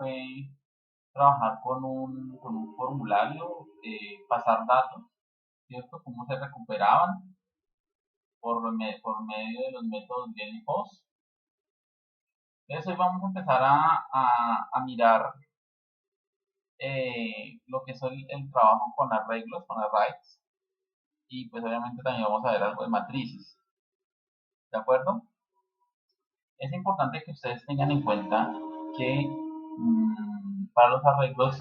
fue trabajar con un formulario, pasar datos, ¿cierto? Cómo se recuperaban por medio de los métodos get y post. Entonces hoy vamos a empezar a mirar lo que es el trabajo con arreglos, con arrays, y pues obviamente también vamos a ver algo de matrices, ¿de acuerdo? Es importante que ustedes tengan en cuenta que para los arreglos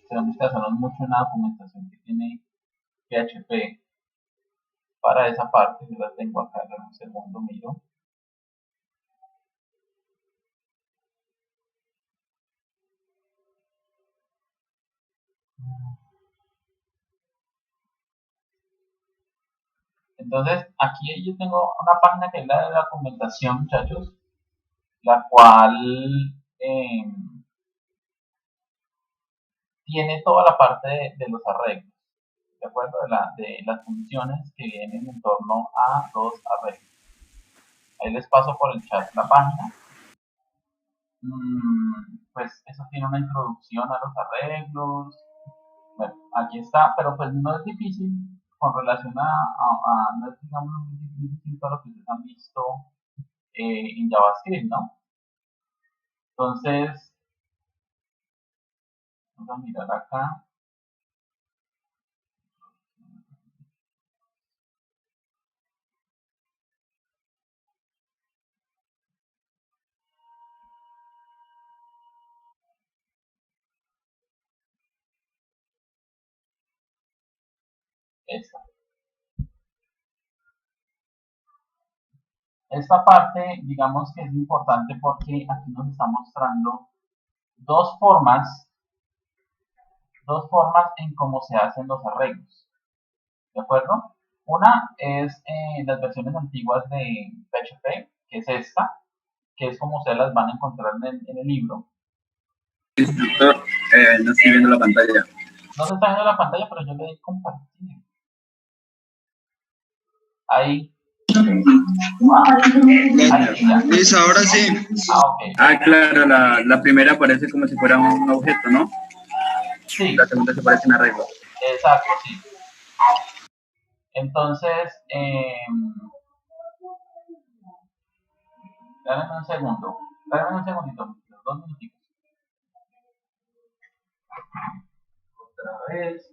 tenemos que hacernos mucho en la documentación que tiene PHP. Para esa parte, yo la tengo acá, en un segundo miro. Entonces, aquí yo tengo una página que es la de la documentación, muchachos, la cual eh, tiene toda la parte de los arreglos, ¿de acuerdo? De las funciones que vienen en torno a los arreglos. Ahí les paso por el chat la página. Pues eso tiene una introducción a los arreglos. Bueno, aquí está, pero pues no es difícil con relación no es digamos muy distinto a lo que ustedes han visto en JavaScript, ¿no? Entonces, vamos a mirar acá. Esta parte, digamos que es importante porque aquí nos está mostrando dos formas, dos formas en cómo se hacen los arreglos, ¿de acuerdo? Una es las versiones antiguas de PHP, que es esta, que es como ustedes las van a encontrar en el libro. Instructor, no estoy viendo la pantalla. No se está viendo la pantalla, pero yo le doy compartir. Ahí. Luis, ahora sí. Okay. Claro, la primera parece como si fuera un objeto, ¿no? Sí. La segunda se parece en arreglo. Exacto, sí. Entonces, dame un segundo. Dame un segundito, 2 minutitos. Otra vez.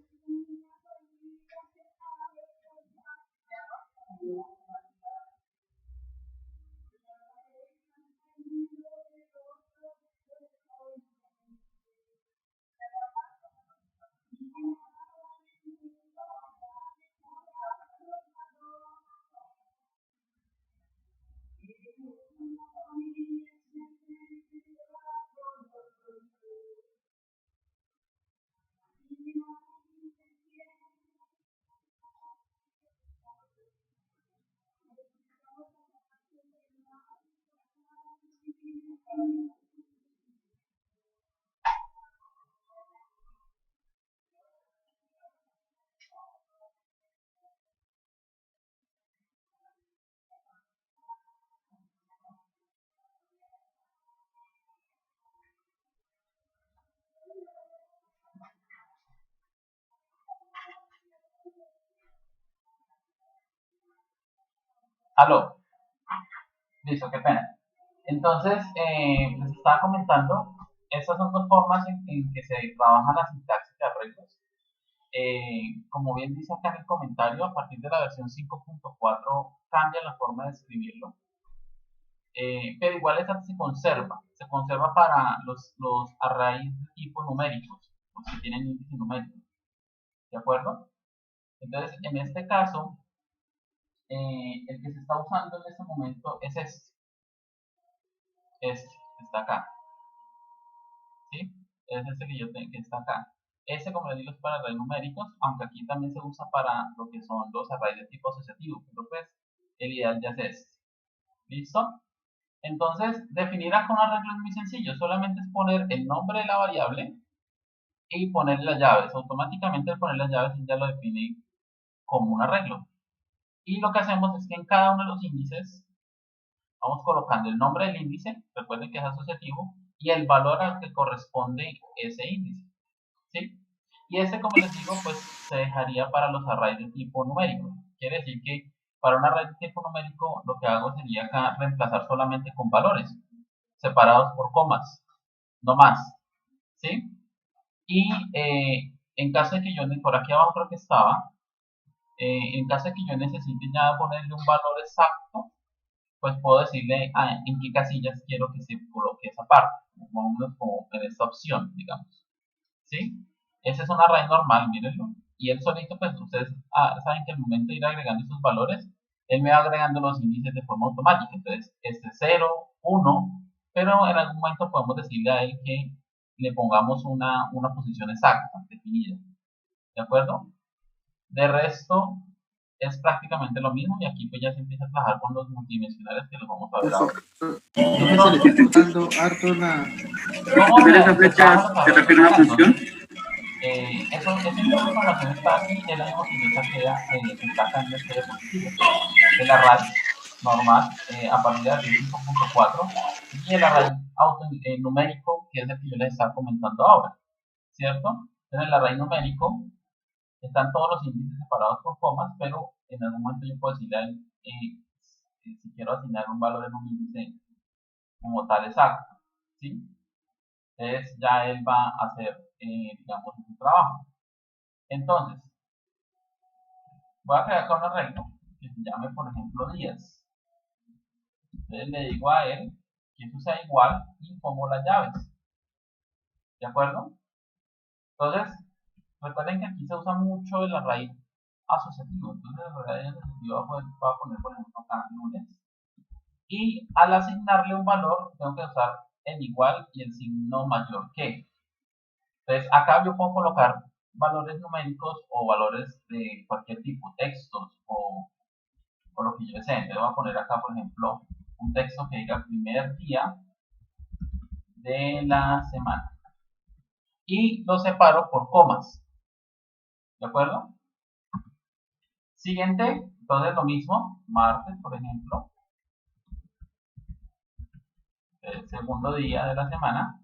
Aló. Listo, qué pena. Entonces, les estaba comentando, estas son dos formas en que se trabaja la sintaxis de arreglos. Como bien dice acá en el comentario, a partir de la versión 5.4 cambia la forma de escribirlo, pero igual esta se conserva para los arrays de tipo numéricos, los que tienen índice numérico, ¿de acuerdo? Entonces, en este caso, el que se está usando en este momento es este está acá, ¿sí? Es este que yo tengo, que está acá. Este, como les digo, es para arrays numéricos, aunque aquí también se usa para lo que son los arrays de tipo asociativo, pero pues el ideal ya es este. ¿Listo? Entonces, definir acá un arreglo es muy sencillo, solamente es poner el nombre de la variable y poner las llaves. Automáticamente al poner las llaves ya lo define como un arreglo. Y lo que hacemos es que en cada uno de los índices vamos colocando el nombre del índice, recuerden que es asociativo, y el valor al que corresponde ese índice, ¿sí? Y este, como les digo, pues se dejaría para los arrays de tipo numérico. Quiere decir que para un array de tipo numérico lo que hago sería acá reemplazar solamente con valores separados por comas, no más, ¿sí? Y en caso de que yo, por aquí abajo creo que estaba, en caso de que yo necesite ya ponerle un valor exacto, pues puedo decirle en qué casillas quiero que se coloque esa parte, como en esta opción, digamos, ¿sí? Ese es un array normal, mírenlo. Y él solito, pues ustedes saben que al momento de ir agregando esos valores, él me va agregando los índices de forma automática. Entonces, este 0, 1, pero en algún momento podemos decirle a él que le pongamos una posición exacta, definida. ¿De acuerdo? De resto, es prácticamente lo mismo y aquí pues ya se empieza a trabajar con los multidimensionales que los vamos a ver ahora. Se le está cortando harto la... ¿Cómo esa flecha se refiere a una función? Esa información está aquí, es la misma que yo saqué acá en este diapositivo. El array normal a partir de 5.4 y el array numérico, que es el que yo les estaba comentando ahora, ¿cierto? En el array numérico están todos los índices separados por comas, pero en algún momento yo puedo decirle a él si quiero asignar un valor en un índice como tal exacto, ¿sí? Entonces ya él va a hacer, digamos, su trabajo. Entonces, voy a crear acá un arreglo que se llame, por ejemplo, días. Entonces le digo a él que eso sea igual y pongo las llaves. ¿De acuerdo? Entonces, recuerden que aquí se usa mucho el array asociativo. Entonces, el array asociativo voy a poner, por ejemplo, acá lunes. Y al asignarle un valor, tengo que usar el igual y el signo mayor que. Entonces, acá yo puedo colocar valores numéricos o valores de cualquier tipo, textos o lo que yo desee. Entonces, voy a poner acá, por ejemplo, un texto que diga primer día de la semana. Y lo separo por comas. ¿De acuerdo? Siguiente, entonces lo mismo, martes, por ejemplo, el segundo día de la semana.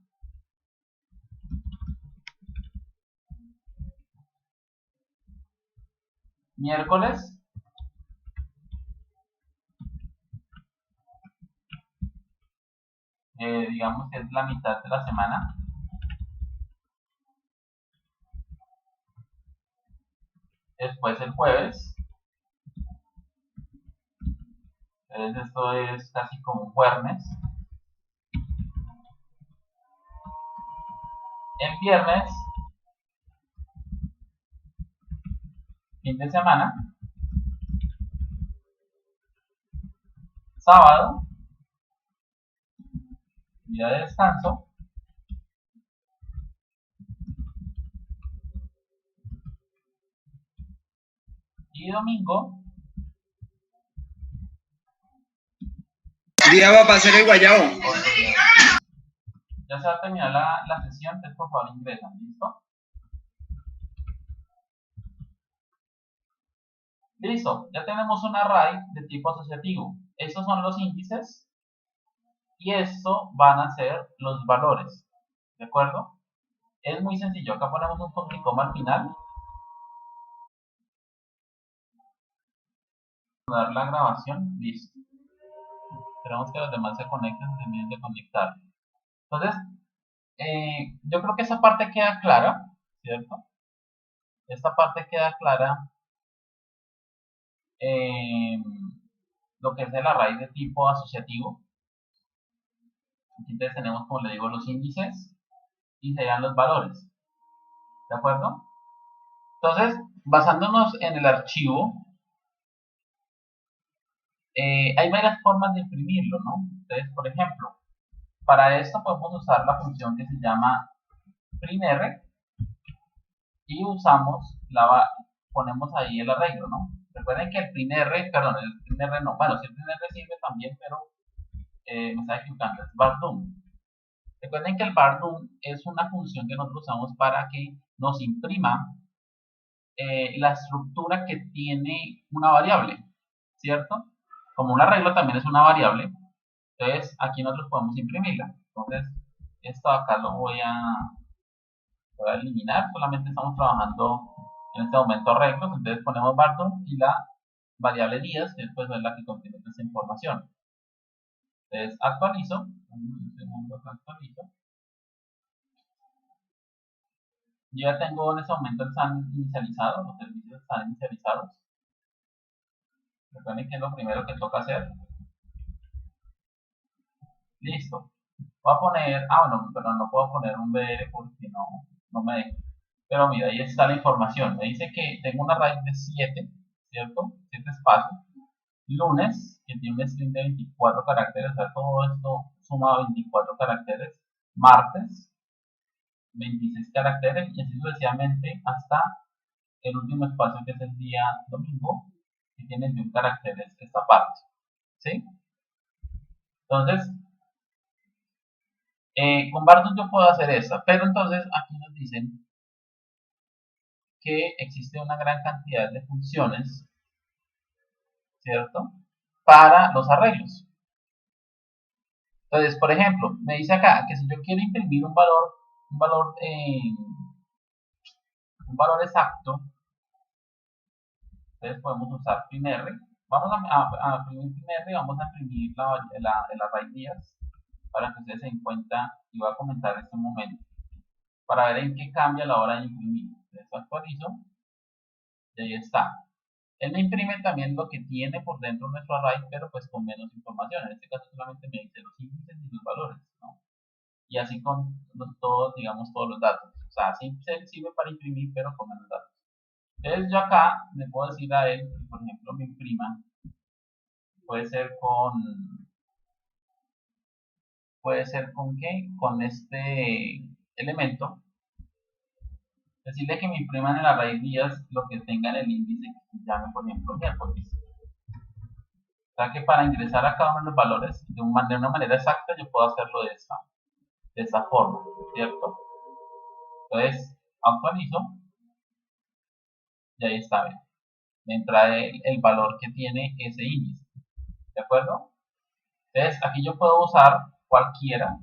Miércoles, digamos que es la mitad de la semana. Después el jueves. Entonces esto es casi como un viernes. El viernes, fin de semana. Sábado, día de descanso. Y domingo, día va a pasar el guayabo. Ya se va a terminar la sesión, entonces por favor ingresan, ¿listo? Listo, ya tenemos un array de tipo asociativo. Estos son los índices y esto van a ser los valores, ¿de acuerdo? Es muy sencillo, acá ponemos un punto y coma al final. Dar la grabación, listo. Esperamos que los demás se conecten, se terminen de conectar. Entonces, yo creo que esa parte queda clara, ¿cierto? Esta parte queda clara. Lo que es el array de tipo asociativo. Aquí entonces tenemos, como le digo, los índices y serían los valores. ¿De acuerdo? Entonces, basándonos en el archivo, hay varias formas de imprimirlo, ¿no? Entonces, por ejemplo, para esto podemos usar la función que se llama printr y ponemos ahí el arreglo, ¿no? Recuerden que el printr, perdón, el printr no, bueno, sí el printr sirve también, pero me estaba equivocando, es vardoom. Recuerden que el vardoom es una función que nosotros usamos para que nos imprima la estructura que tiene una variable, ¿cierto? Como un arreglo también es una variable, entonces aquí nosotros podemos imprimirla. Entonces, Esto acá lo voy a eliminar, solamente estamos trabajando en este momento rectos, entonces ponemos Barton y la variable días, que después es la que contiene esta información. Entonces actualizo, un segundo que actualizo. Yo ya tengo en este momento están inicializados, los servicios están inicializados. Recuerden que es lo primero que toca hacer. Listo. Voy a poner, bueno, pero no puedo poner un BR porque no me deja. Pero mira, ahí está la información. Me dice que tengo una raíz de 7, ¿cierto? 7 espacios. Lunes, que tiene un string de 24 caracteres, o sea, todo esto suma 24 caracteres. Martes, 26 caracteres y así sucesivamente hasta el último espacio que es el día domingo, que tiene 21 caracteres esta parte. ¿Sí? Entonces, con Barton yo puedo hacer esta, pero entonces aquí nos dicen que existe una gran cantidad de funciones, ¿cierto? Para los arreglos. Entonces, por ejemplo, me dice acá que si yo quiero imprimir un valor exacto, entonces podemos usar printr. Vamos a imprimir printr y vamos a imprimir el array días para que ustedes se den cuenta y voy a comentar en este momento para ver en qué cambia la hora de imprimir. Entonces actualizo y ahí está. Él me imprime también lo que tiene por dentro nuestro array, pero pues con menos información. En este caso solamente me dice los índices y los valores, ¿no? Y así con todos, digamos, todos los datos. O sea, sí sirve para imprimir, pero con menos datos. Entonces yo acá le puedo decir a él, que, por ejemplo, me imprima, puede ser con ¿qué? Con este elemento. Decirle que me impriman en la raíz días lo que tenga en el índice que se llame, por ejemplo, miércoles. O sea que para ingresar a cada uno de los valores de una manera exacta yo puedo hacerlo de esta forma, ¿cierto? Entonces actualizo y ahí está, ¿ven? Me trae el valor que tiene ese índice, ¿de acuerdo? Entonces aquí yo puedo usar cualquiera,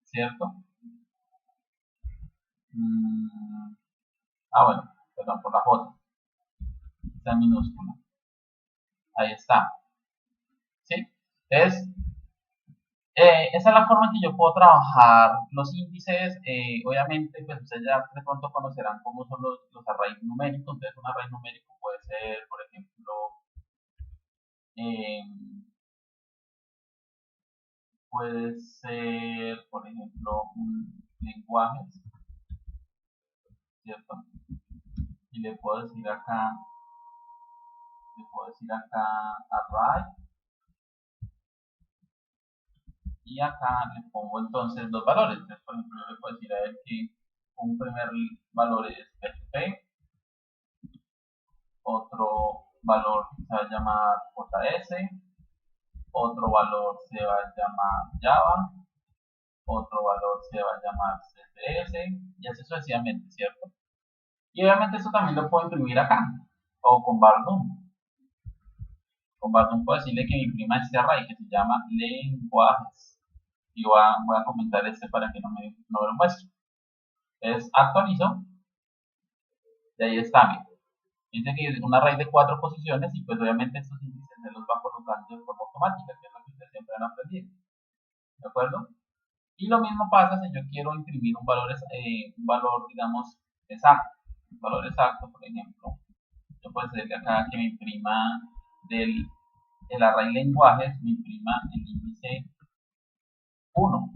¿cierto? Bueno, perdón por la J, está en minúscula, ahí está, ¿sí? Entonces esa es la forma en que yo puedo trabajar los índices. Obviamente, pues ustedes ya de pronto conocerán cómo son los arrays numéricos. Entonces, un array numérico puede ser, por ejemplo, un lenguaje, ¿cierto? Y le puedo decir acá array. Y acá le pongo entonces los valores. Entonces, por ejemplo, yo le puedo decir a él que un primer valor es PHP, otro valor se va a llamar JS, otro valor se va a llamar Java, otro valor se va a llamar CSS y así sucesivamente, ¿cierto? Y obviamente esto también lo puedo imprimir acá o con Bardoom. Con Bardoom puedo decirle que me imprima este array que se llama lenguajes y voy a comentar para que no me lo muestre. Entonces actualizo y ahí está, miren. Dice que es un array de 4 posiciones y pues obviamente estos índices se los va colocando de forma automática, que es lo que ustedes siempre han aprendido. ¿De acuerdo? Y lo mismo pasa si yo quiero imprimir un valor digamos, exacto. Un valor exacto, por ejemplo. Yo puedo decirle acá que me imprima el array lenguajes, me imprima el índice 1,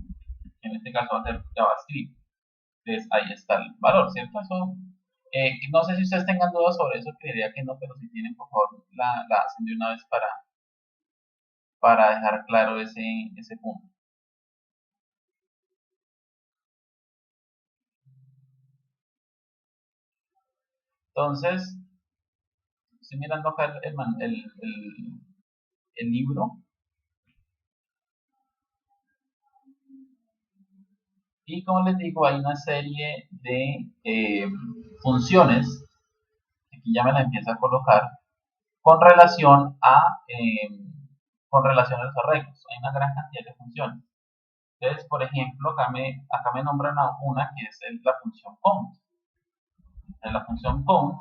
que en este caso va a ser JavaScript. Entonces ahí está el valor, ¿cierto? Eso, no sé si ustedes tengan dudas sobre eso, creería que no, pero si tienen, por favor, la hacen de una vez para dejar claro ese punto. Entonces, estoy mirando acá el libro y como les digo, hay una serie de funciones que aquí ya me la empiezo a colocar con relación a los arreglos. Hay una gran cantidad de funciones. Entonces, por ejemplo, acá me nombran a una que es la función count. La función count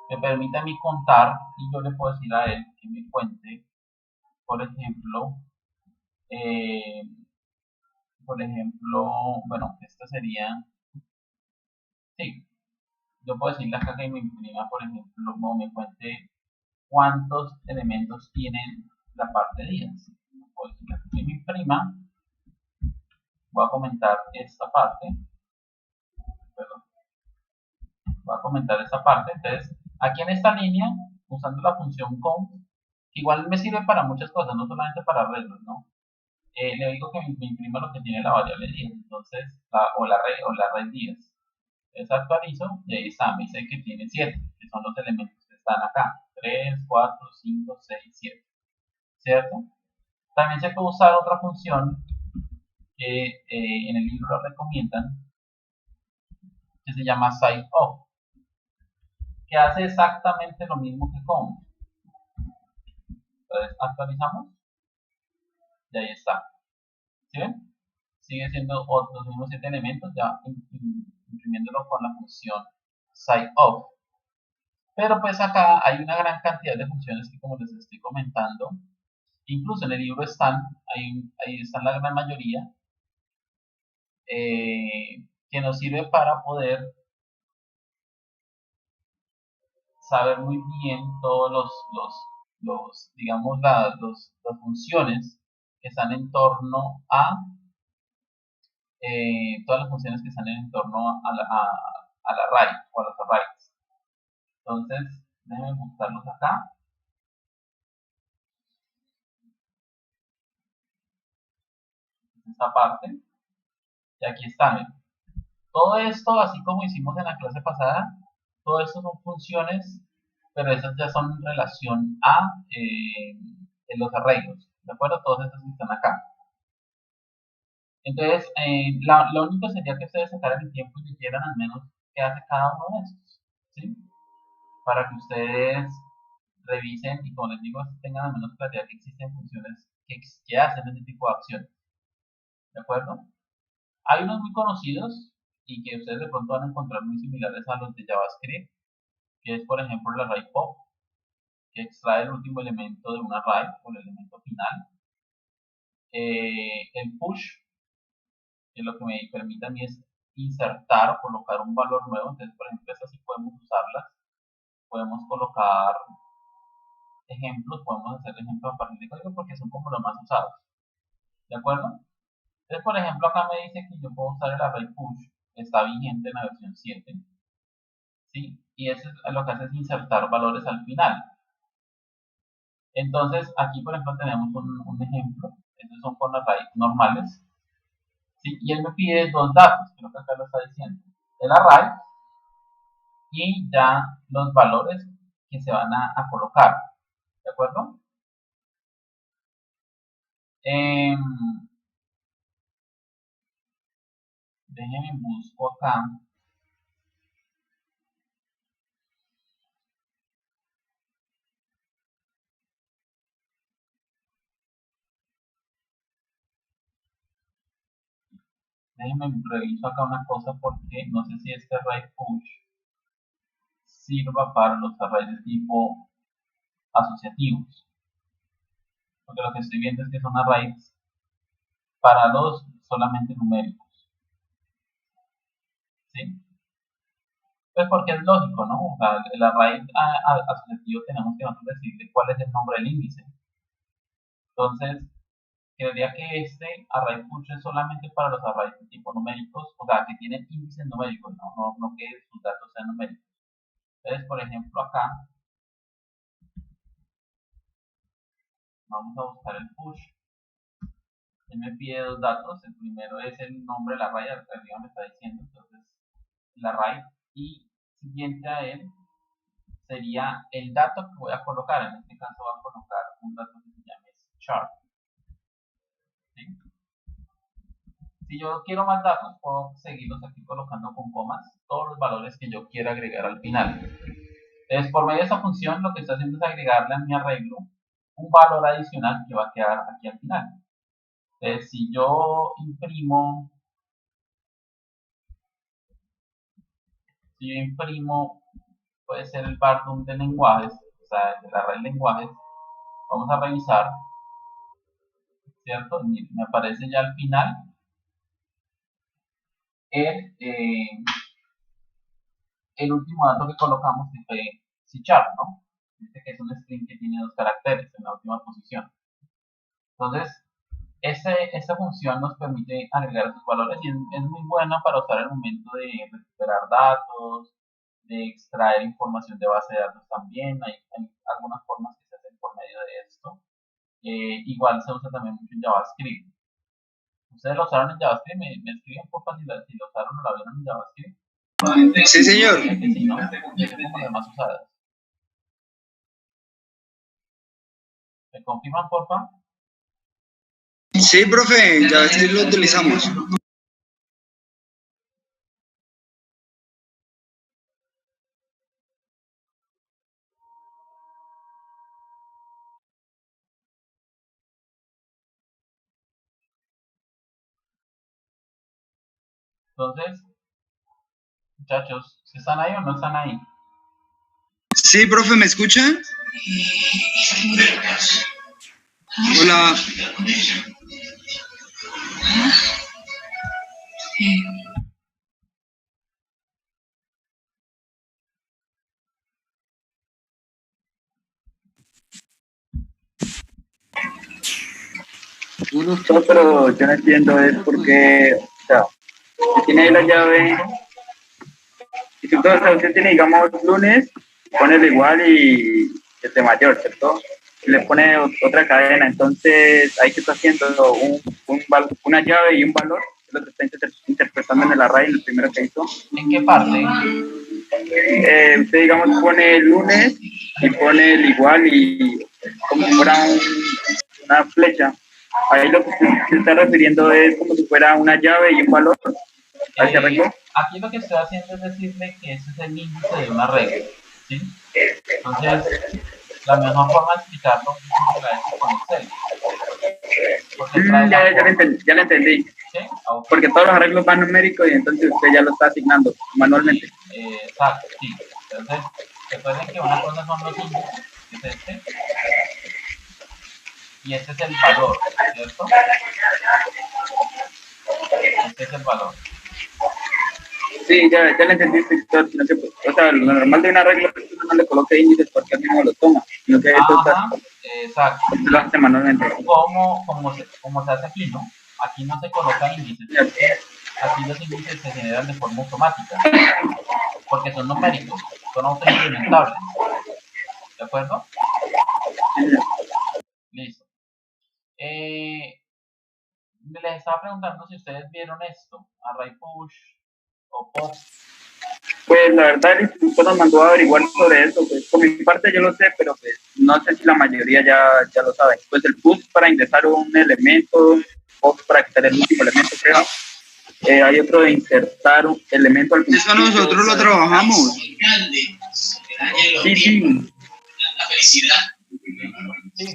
me permite a mí contar y yo le puedo decir a él que me cuente, por ejemplo, eh, bueno, esta sería, sí, yo puedo decirle acá que me imprima, por ejemplo, o me cuente cuántos elementos tienen la parte de días. Puedo decirle que me imprima, voy a comentar esta parte, perdón, voy a comentar esta parte, entonces, aquí en esta línea, usando la función count, que igual me sirve para muchas cosas, no solamente para arreglos, ¿no? Le digo que me imprima lo que tiene la variable días, entonces, o la array días. Entonces actualizo y ahí está, me dice que tiene 7, que son los elementos que están acá, 3, 4, 5, 6, 7, ¿cierto? También se puede usar otra función que en el libro lo recomiendan, que se llama sizeOf, que hace exactamente lo mismo que count. Entonces actualizamos y ahí está. ¿Sí ven? Sigue siendo los mismos 7 elementos, ya imprimiéndolo con la función sizeOf. Pero pues acá hay una gran cantidad de funciones que, como les estoy comentando, incluso en el libro están, ahí están la gran mayoría, que nos sirve para poder saber muy bien todos digamos, las funciones que están en torno a, todas las funciones que están en torno al array o a los arrays. Entonces, déjenme mostrarlos acá. Esta parte. Y aquí están. Todo esto, así como hicimos en la clase pasada, todo esto son funciones, pero esas ya son en relación a los arreglos. ¿De acuerdo? Todos estos están acá. Entonces, lo único sería que ustedes sacaran el tiempo y leyeran al menos qué hace cada uno de estos. ¿Sí? Para que ustedes revisen y, como les digo, tengan al menos claridad que existen funciones que hacen ese tipo de acciones. ¿De acuerdo? Hay unos muy conocidos y que ustedes de pronto van a encontrar muy similares a los de JavaScript, que es, por ejemplo, el array pop, que extrae el último elemento de un array o el elemento final. El push, que lo que me permite a mí es insertar o colocar un valor nuevo. Entonces, por ejemplo, estas sí podemos usarlas. Podemos colocar ejemplos, podemos hacer ejemplos a partir de código porque son como los más usados. ¿De acuerdo? Entonces, por ejemplo, acá me dice que yo puedo usar el array push, está vigente en la versión 7. ¿Sí? Y eso es lo que hace es insertar valores al final. Entonces, aquí, por ejemplo, tenemos un ejemplo. Estos son con arrays normales. ¿Sí? Y él me pide dos datos, creo que acá lo está diciendo. El array y ya los valores que se van a colocar. ¿De acuerdo? Déjenme busco acá. Déjenme reviso acá una cosa porque no sé si este array push sirva para los arrays de tipo asociativos. Porque lo que estoy viendo es que son arrays para los solamente numéricos. ¿Sí? Pues porque es lógico, ¿no? O sea, el array asociativo tenemos que nosotros decirle cuál es el nombre del índice. Entonces, creería que este array push es solamente para los arrays de tipo numéricos, o sea, que tienen índices numéricos, no que sus datos sean numéricos. Entonces, por ejemplo, acá vamos a buscar el push. Él me pide dos datos. El primero es el nombre del array, arriba me está diciendo, entonces el array, y siguiente a él sería el dato que voy a colocar. En este caso voy a colocar un dato que se llame chart. ¿Sí? Si yo quiero más datos, puedo seguirlos aquí colocando con comas todos los valores que yo quiera agregar al final. Entonces, por medio de esa función, lo que estoy haciendo es agregarle a mi arreglo un valor adicional que va a quedar aquí al final. Si yo imprimo, puede ser el Barnum de lenguajes, o sea, el array de lenguajes. Vamos a revisar, ¿cierto? Me aparece ya al final el, el último dato que colocamos, que fue C#, ¿no? Este que es un string que tiene 2 caracteres en la última posición. Entonces, esta función nos permite agregar esos valores y es muy buena para usar el momento de recuperar datos, de extraer información de base de datos también. Hay algunas formas que se hacen por medio de esto. Igual se usa también mucho en JavaScript. ¿Ustedes lo usaron en JavaScript? Me escriben por si lo usaron o lo vieron en JavaScript. Sí, señor. Es que sí, ¿no? Es como las más usadas. ¿Me confirman, por favor? Sí, profe, ya sí lo utilizamos. Entonces, muchachos, ¿sí están ahí o no están ahí? Sí, profe, ¿me escucha? Hola. No, pero yo no entiendo es porque, o sea, si tiene ahí la llave, y tú, o sea, usted tiene, digamos, lunes, pone igual y el de mayor, ¿cierto? Y le pone otra cadena, entonces ahí que está haciendo una llave y un valor, es lo que está interpretando en el array, en el primero que hizo. ¿En qué parte? Usted, digamos, pone el lunes y pone el igual y como si fuera una flecha. Ahí lo que se está refiriendo es como si fuera una llave y un valor. ¿Ahí se arregló? Aquí lo que estoy haciendo es decirle que ese es el índice de una regla, ¿sí? Entonces, la mejor forma de explicarlo es con Excel. Porque trae ya lo entendí. ¿Sí? Okay. Porque todos los arreglos van numéricos y entonces usted ya lo está asignando manualmente. Exacto, sí. Entonces, recuerden que una cosa son los índices, que es este, y este es el valor, ¿cierto? Este es el valor. Sí, ya le entendí, Víctor, sino que, o sea, lo normal de una regla es que uno no le coloque índices porque él mismo lo toma, sino que eso exacto. lo hace manualmente. Como se hace aquí, ¿no? Aquí no se coloca índices. Aquí los índices se generan de forma automática, porque son numéricos, son autoincrementables. ¿De acuerdo? Listo. Les estaba preguntando si ustedes vieron esto, array push o pop. Pues la verdad el instituto nos mandó a averiguar sobre eso, pues por mi parte yo lo sé, pero pues no sé si la mayoría ya lo sabe. Pues el push para ingresar un elemento, pop para quitar el último elemento, creo. Hay otro de insertar un elemento al principio. Eso nosotros lo trabajamos. Sí, sí. La felicidad. Sí.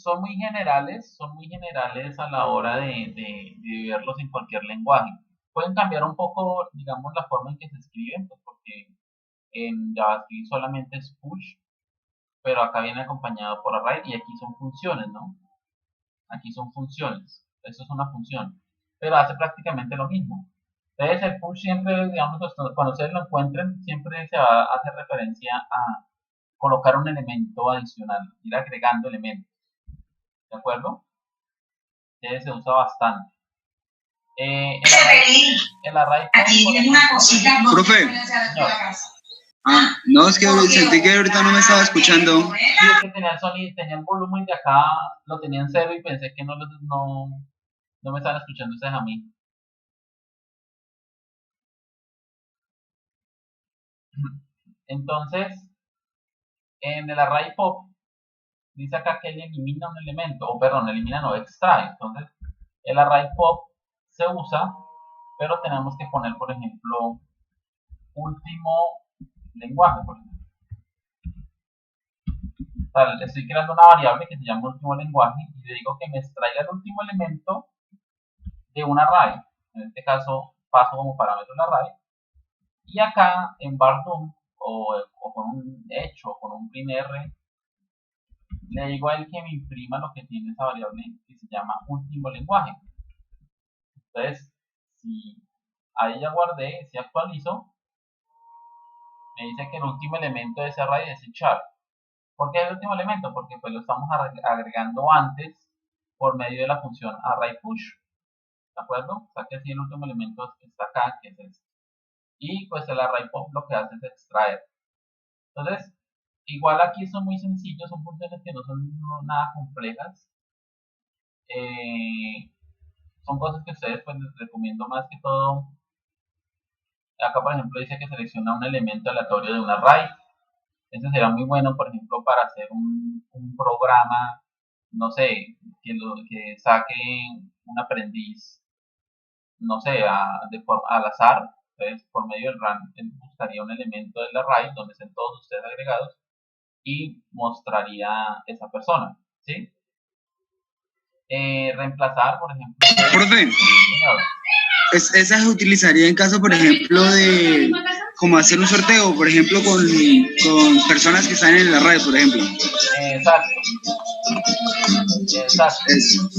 Son muy generales a la hora de verlos en cualquier lenguaje. Pueden cambiar un poco, digamos, la forma en que se escriben, pues porque en JavaScript solamente es push, pero acá viene acompañado por array y aquí son funciones, ¿no? Aquí son funciones. Esto es una función, pero hace prácticamente lo mismo. Entonces el push siempre, digamos, cuando ustedes lo encuentren, siempre se va a hacer referencia a colocar un elemento adicional, ir agregando elementos. ¿De acuerdo? Se usa bastante. El array aquí viene una cosita. Profe. No, es que sentí que ahorita no me estaba escuchando. Sí, es que tenía el sonido, tenía el volumen de acá, lo tenía en cero y pensé que no me estaban escuchando ustedes a mí. Entonces, en el array pop, dice acá que él elimina un elemento, o perdón, elimina no, extrae. Entonces, el array pop se usa, pero tenemos que poner, por ejemplo, último lenguaje, por ejemplo. sea, estoy creando una variable que se llama último lenguaje y le digo que me extraiga el último elemento de un array. En este caso paso como parámetro el array. Y acá en var_dum o con un hecho o con un printr le digo a él que me imprima lo que tiene esa variable que se llama último lenguaje. Entonces, si ahí ya guardé, si actualizo, me dice que el último elemento de ese array es el char. ¿Por qué es el último elemento? Porque pues lo estamos agregando antes por medio de la función arrayPush. ¿De acuerdo? O sea que si el último elemento está acá, que es este. Y pues el arrayPop lo que hace es extraer. Entonces, igual aquí son muy sencillos, son funciones que no son nada complejas. Son cosas que ustedes pues les recomiendo más que todo. Acá por ejemplo dice que selecciona un elemento aleatorio de un array. Eso sería muy bueno, por ejemplo, para hacer un programa, no sé, que saque un aprendiz, no sé, de forma al azar. Entonces, por medio del run, él buscaría un elemento del array donde estén todos ustedes agregados y mostraría esa persona, ¿sí? Reemplazar, por ejemplo. Profe, esa se utilizaría en caso, por ejemplo, de como hacer un sorteo, por ejemplo, con personas que están en la radio, por ejemplo. Exacto. Eso.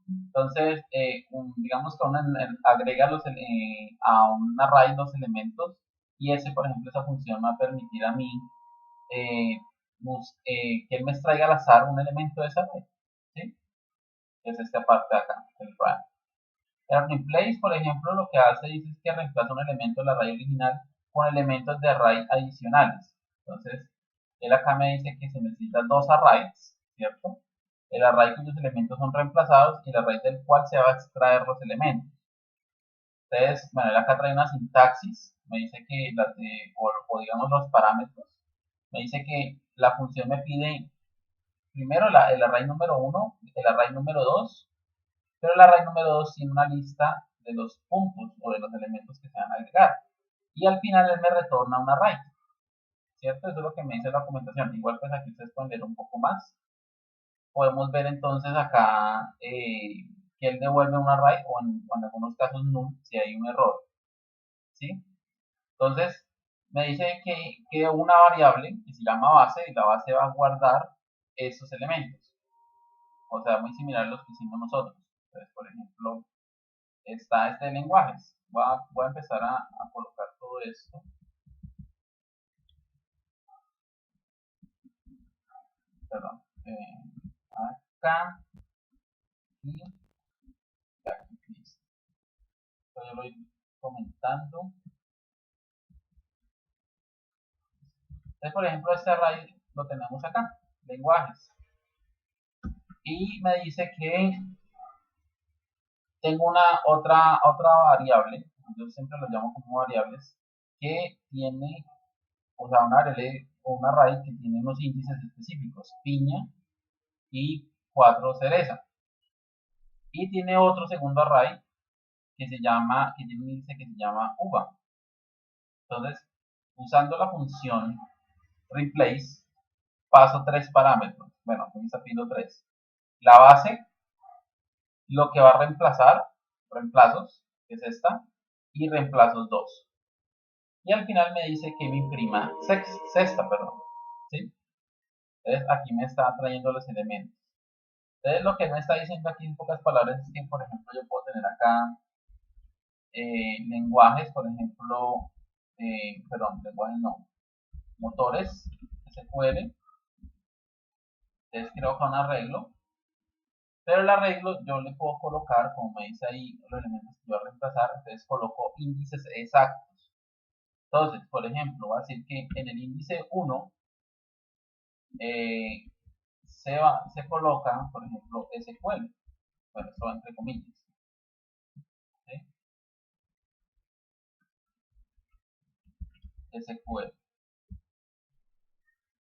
Entonces, digamos que uno agrega a un array los elementos y ese, por ejemplo, esa función me va a permitir a mí que él me extraiga al azar un elemento de ese array, ¿sí? Es esta parte de acá, el run. El replace, por ejemplo, lo que hace es que reemplaza un elemento del array original con elementos de array adicionales. Entonces, él acá me dice que se necesitan dos arrays, ¿cierto? El array cuyos elementos son reemplazados y el array del cual se va a extraer los elementos. Entonces, bueno, él acá trae una sintaxis, me dice que, o digamos los parámetros, me dice que la función me pide primero el array número 1, el array número 2, pero el array número 2 tiene una lista de los puntos o de los elementos que se van a agregar. Y al final él me retorna un array, ¿cierto? Eso es lo que me dice la documentación. Igual pues aquí ustedes pueden leer un poco más. Podemos ver entonces acá que él devuelve un array o en algunos casos null si hay un error, ¿sí? Entonces me dice que una variable que se llama base y la base va a guardar esos elementos. O sea, muy similar a los que hicimos nosotros. Entonces, por ejemplo, está este de lenguajes. Voy a empezar a colocar todo esto. Perdón. Acá y aquí. Listo. Yo lo voy comentando. Entonces, por ejemplo, este array lo tenemos acá, lenguajes. Y me dice que tengo una otra variable, yo siempre lo llamo como variables, que tiene, o sea, una variable o un array que tiene unos índices específicos, piña y 4 cereza. Y tiene otro segundo array que tiene un índice que se llama uva. Entonces, usando la función replace, paso 3 parámetros. Bueno, aquí me está pidiendo 3. La base, lo que va a reemplazar, reemplazos, que es esta, y reemplazos 2. Y al final me dice que me imprima sexta, perdón. ¿Sí? Entonces aquí me está trayendo los elementos. Entonces lo que me está diciendo aquí en pocas palabras es que, por ejemplo, yo puedo tener acá lenguajes, por ejemplo, lenguajes no, motores, SQL. Entonces creo que un arreglo. Pero el arreglo yo le puedo colocar, como me dice ahí, los elementos que yo voy a reemplazar. Entonces coloco índices exactos. Entonces, por ejemplo, va a decir que en el índice 1 se coloca, por ejemplo, SQL. Bueno, esto va entre comillas. ¿Sí? SQL.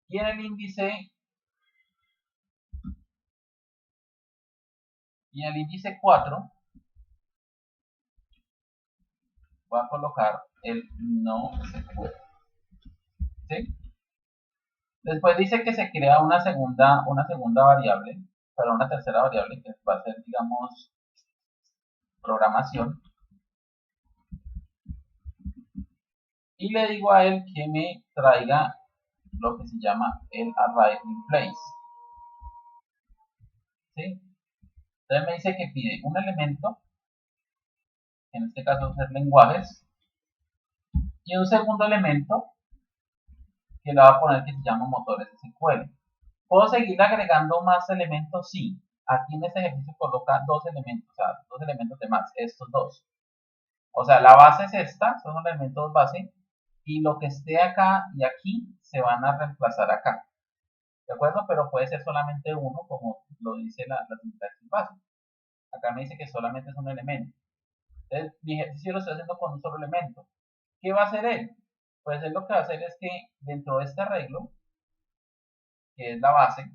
Y en el índice 4 voy a colocar el no SQL. ¿Sí? Después dice que se crea una segunda variable, para una tercera variable que va a ser, digamos, programación. Y le digo a él que me traiga lo que se llama el array replace. ¿Sí? Entonces me dice que pide un elemento, en este caso va a ser lenguajes, y un segundo elemento que le va a poner que se llama motores SQL. ¿Puedo seguir agregando más elementos? Sí. Aquí en este ejercicio coloca dos elementos, o sea, dos elementos de más, estos dos. O sea, la base es esta, son los elementos base, y lo que esté acá y aquí se van a reemplazar acá. ¿De acuerdo? Pero puede ser solamente uno, como lo dice la sintaxis base. Acá me dice que solamente es un elemento. Entonces, mi ejercicio lo estoy haciendo con un solo elemento. ¿Qué va a hacer él? Pues él lo que va a hacer es que dentro de este arreglo, que es la base,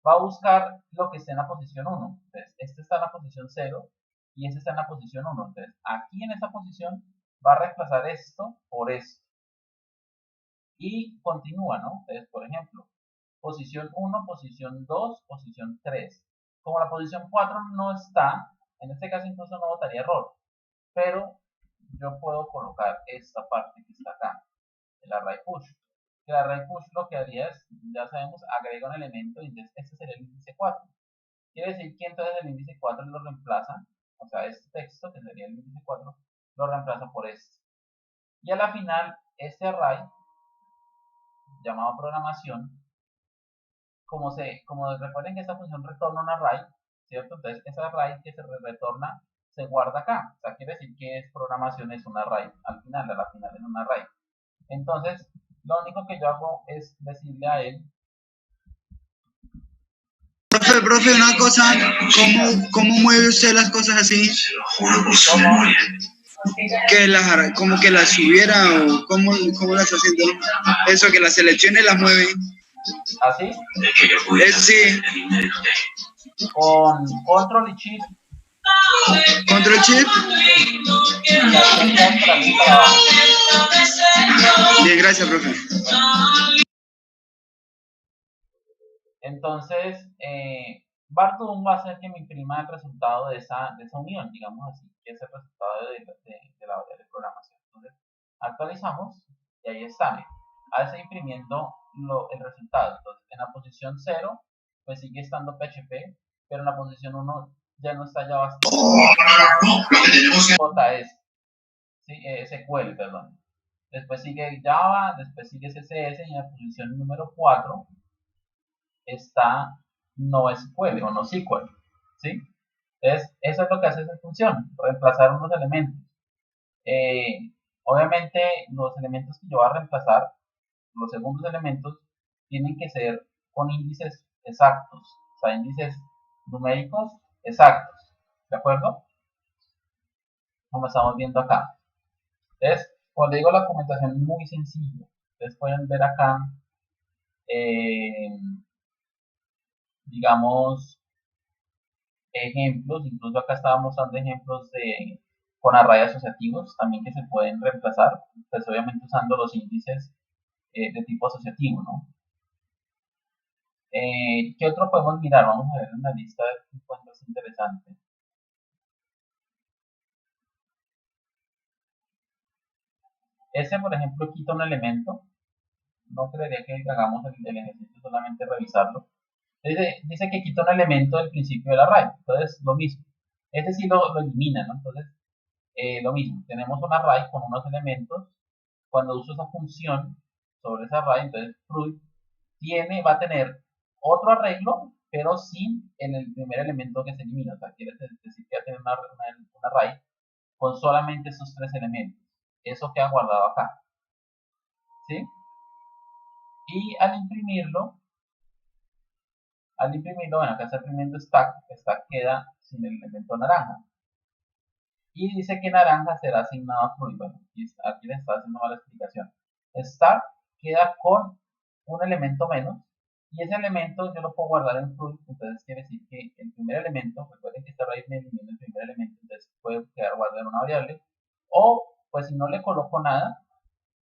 va a buscar lo que esté en la posición 1. Entonces, este está en la posición 0 y este está en la posición 1. Entonces, aquí en esta posición va a reemplazar esto por esto. Y continúa, ¿no? Entonces, por ejemplo, posición 1, posición 2, posición 3. Como la posición 4 no está, en este caso incluso no botaría error, pero yo puedo colocar esta parte que está acá, el array push. El array push lo que haría es, ya sabemos, agrega un elemento y entonces este sería el índice 4. Quiere decir que entonces el índice 4 lo reemplaza, o sea, este texto que sería el índice 4, lo reemplaza por este. Y a la final, este array, llamado programación, como recuerden que esta función retorna un array, ¿cierto? Entonces ese array que se retorna se guarda acá. O sea, quiere decir que programación es un array, al final, a la final es un array. Entonces, lo único que yo hago es decirle a él. Profe, una cosa, ¿cómo mueve usted las cosas así? Como que las subiera o cómo las haciendo. Eso, que las seleccione y las mueve. ¿Así? Sí. Con control y shift. ¿Control shift? Bien, gracias, profe. Entonces, Bardoom va a hacer que me imprima el resultado de esa unión, digamos así, que es el resultado de la variable de programación. Entonces, actualizamos y ahí está. Ahora estoy imprimiendo el resultado. Entonces, en la posición 0, pues sigue estando PHP, pero en la posición 1 ya no está JavaScript. JS, ¿sí? SQL, perdón. Después sigue Java, después sigue CSS y en la posición número 4 está NoSQL o NoSQL, ¿sí? Entonces, eso es lo que hace esa función, reemplazar unos elementos. Obviamente, los elementos que yo voy a reemplazar, los segundos elementos, tienen que ser con índices exactos, o sea, índices numéricos exactos, ¿de acuerdo? Como estamos viendo acá. Entonces, cuando digo la documentación es muy sencilla, ustedes pueden ver acá, digamos, ejemplos, incluso acá estaba mostrando ejemplos con arrays asociativos también que se pueden reemplazar, pues obviamente usando los índices de tipo asociativo, ¿no? ¿Qué otro podemos mirar? Vamos a ver en la lista de encuentros interesantes. Ese, por ejemplo, quita un elemento. No creería que hagamos el ejercicio solamente revisarlo. Dice que quita un elemento del principio del array. Entonces, lo mismo. Este sí lo elimina, ¿no? Entonces, lo mismo. Tenemos un array con unos elementos. Cuando uso esa función sobre ese array, entonces fruit va a tener otro arreglo, pero sin el primer elemento que se elimina. O sea, quiere decir que va a tener un array con solamente esos tres elementos. Eso queda guardado acá. ¿Sí? Y al imprimirlo, bueno, acá está imprimiendo stack queda sin el elemento naranja. Y dice que naranja será asignado a fruit. Bueno, aquí les está haciendo mala explicación. Stack queda con un elemento menos, y ese elemento yo lo puedo guardar en fruit. Entonces quiere decir que el primer elemento, recuerden que esta raíz me elimina el primer elemento, entonces puede quedar guardado en una variable. O, pues si no le coloco nada,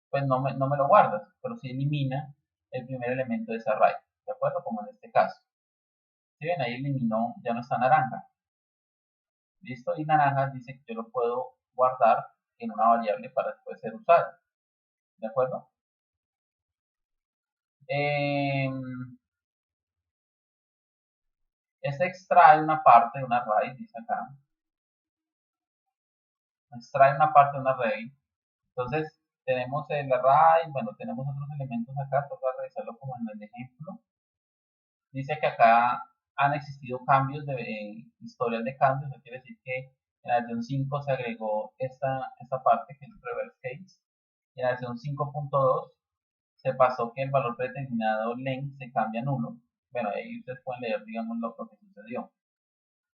pues no me lo guardas, pero si elimina el primer elemento de ese array, ¿de acuerdo? Como en este caso. ¿Sí ven? Ahí eliminó, ya no está naranja. ¿Listo? Y naranja dice que yo lo puedo guardar en una variable para después ser usado. ¿De acuerdo? Este extrae una parte de un array, dice acá. Extrae una parte de un array. Entonces, tenemos el array, bueno, tenemos otros elementos acá, toca revisarlo como en el ejemplo. Dice que acá han existido cambios de historias de cambios, eso quiere decir que en la versión 5 se agregó esta parte que es reverse case. En la versión 5.2 se pasó que el valor predeterminado len se cambia a nulo. Bueno, ahí ustedes pueden leer, digamos, lo que sucedió.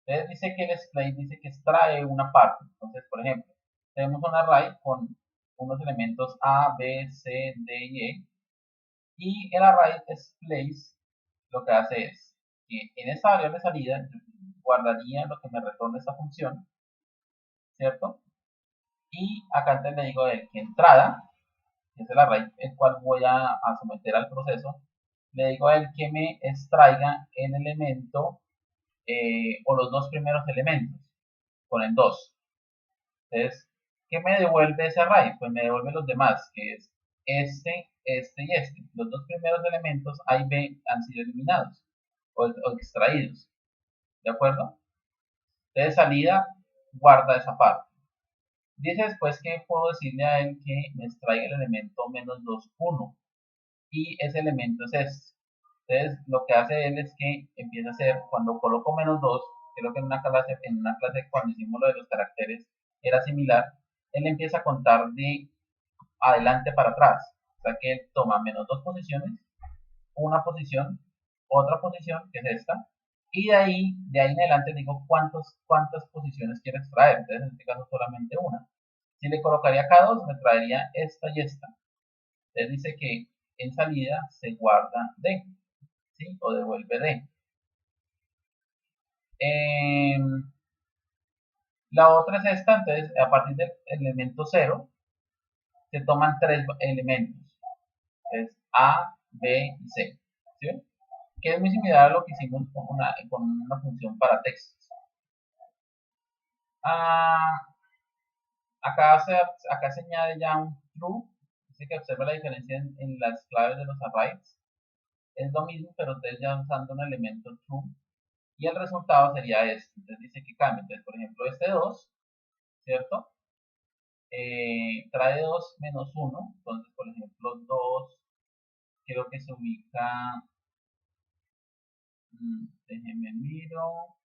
Entonces dice que el display dice que extrae una parte. Entonces, por ejemplo, tenemos un array con unos elementos A, B, C, D y E. Y el array displays lo que hace es que en esta variable de salida guardaría lo que me retorna esta función, ¿cierto? Y acá antes le digo a él que entrada, que es el array el cual voy a someter al proceso, le digo a él que me extraiga el elemento o los dos primeros elementos, ponen 2. Entonces, ¿qué me devuelve ese array? Pues me devuelve los demás, que es este y este. Los dos primeros elementos A y B han sido eliminados o extraídos. ¿De acuerdo? Entonces, salida guarda esa parte. Dice después que puedo decirle a él que me extraiga el elemento menos 2, 1. Y ese elemento es este. Entonces, lo que hace él es que empieza a hacer, cuando coloco menos 2, creo que en una clase cuando hicimos lo de los caracteres era similar, él empieza a contar de adelante para atrás. O sea que él toma menos 2 posiciones, una posición, otra posición, que es esta, y de ahí en adelante digo cuántas posiciones quiero extraer. Entonces, en este caso solamente una. Si le colocaría acá 2, me traería esta y esta. Entonces dice que en salida se guarda D, ¿sí? O devuelve D. La otra es esta, entonces a partir del elemento 0 se toman 3 elementos, es A, B y C, ¿sí? Que es muy similar a lo que hicimos con una función para textos. Acá se añade ya un true, así que observa la diferencia en las claves de los arrays. Es lo mismo, pero ustedes ya usando un elemento true. Y el resultado sería este. Entonces dice que cambia. Entonces, por ejemplo, este 2, ¿cierto? Trae 2 menos 1. Entonces, por ejemplo, 2, creo que se ubica. Déjenme miro.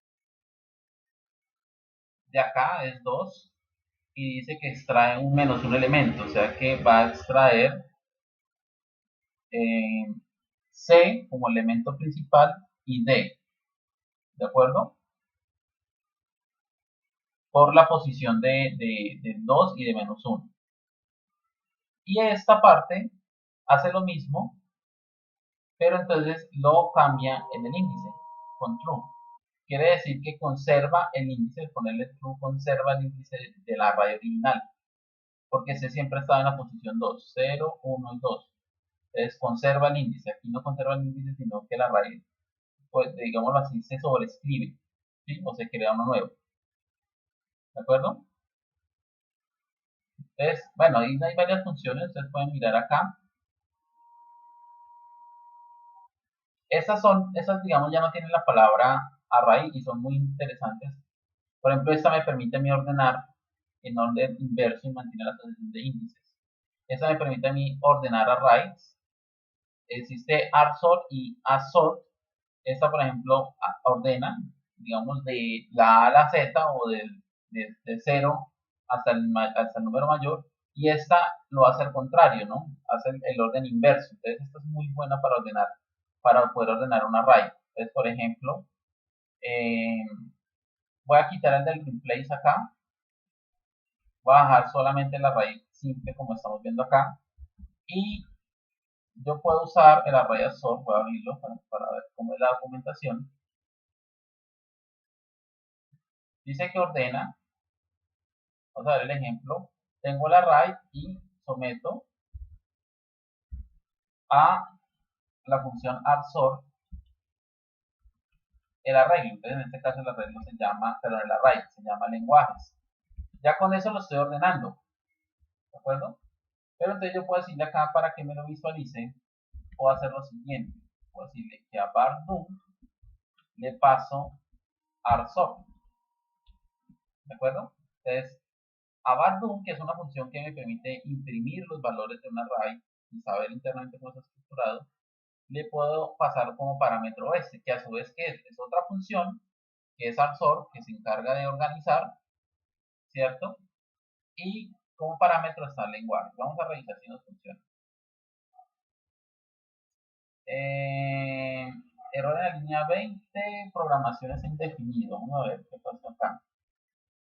De acá es 2. Y dice que extrae un menos un elemento. O sea que va a extraer C como elemento principal y D. ¿De acuerdo? Por la posición de 2 y de menos 1. Y esta parte hace lo mismo, pero entonces lo cambia en el índice con true. Quiere decir que conserva el índice, ponerle true conserva el índice del array original, porque ese siempre estaba en la posición 2, 0, 1 y 2. Entonces conserva el índice. Aquí no conserva el índice, sino que el array, pues digámoslo así, se sobreescribe, ¿sí? O se crea uno nuevo. ¿De acuerdo? Entonces, bueno, ahí hay varias funciones, ustedes pueden mirar acá. Esas digamos, ya no tienen la palabra array y son muy interesantes. Por ejemplo, esta me permite a mí ordenar en orden inverso y mantiene la asociación de índices. Esta me permite a mí ordenar arrays. Existe arsort y asort. Esta, por ejemplo, ordena, digamos, de la A a la Z o de 0 hasta el número mayor. Y esta lo hace al contrario, ¿no? Hace el orden inverso. Entonces, esta es muy buena para ordenar, para poder ordenar un array. Entonces, por ejemplo, voy a quitar el del replace acá. Voy a dejar solamente el array simple como estamos viendo acá. Y yo puedo usar el array asort. Voy a abrirlo para ver cómo es la documentación. Dice que ordena. Vamos a ver el ejemplo. Tengo el array y someto a la función ARSOR el arreglo. Entonces, en este caso el arreglo se llama, perdón, el array se llama lenguajes. Ya con eso lo estoy ordenando, ¿de acuerdo? Pero entonces yo puedo decirle acá, para que me lo visualice, puedo hacer lo siguiente. Puedo decirle que a var_do le paso ARSOR, ¿de acuerdo? Entonces, a var_do, que es una función que me permite imprimir los valores de un array y saber internamente cómo está estructurado, le puedo pasar como parámetro este, que a su vez que es otra función, que es ARSOR, que se encarga de organizar, ¿cierto? Y como parámetro está el lenguaje. Vamos a revisar si nos funciona. Error en la línea 20, programaciones indefinido. Vamos a ver qué pasa acá.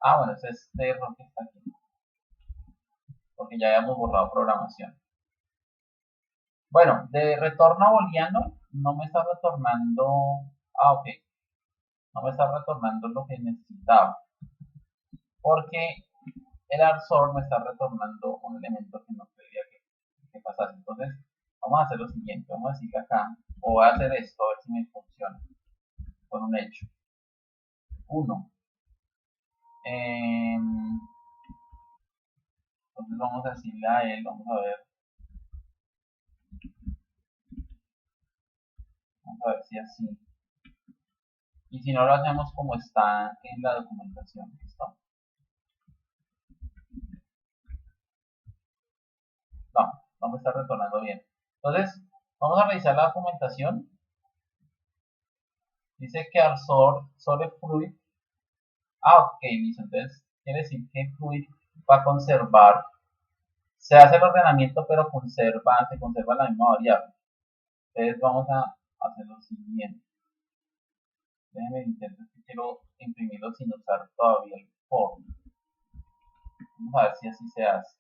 Ah, bueno, ese es este error que está aquí, porque ya habíamos borrado programación. Bueno, de retorno a booleano no me está retornando. Ah, ok. No me está retornando lo que necesitaba, porque el ARSOR me está retornando un elemento que no quería que pasase. Entonces, vamos a hacer lo siguiente. Vamos a decirle acá, o voy a hacer esto, a ver si me funciona, con un hecho. 1. Entonces vamos a decirle a él, vamos a ver si así. Y si no lo hacemos como está en la documentación, ¿listo? No me está retornando bien. Entonces, vamos a revisar la documentación. Dice que ARSOR sobre fluid. Ah, ok, listo. Entonces, quiere decir que fluid va a conservar. Se hace el ordenamiento, pero se conserva la misma variable. Entonces, vamos a hacer lo siguiente. Déjenme intentar que quiero imprimirlo sin usar todavía el for. Vamos a ver si así se hace.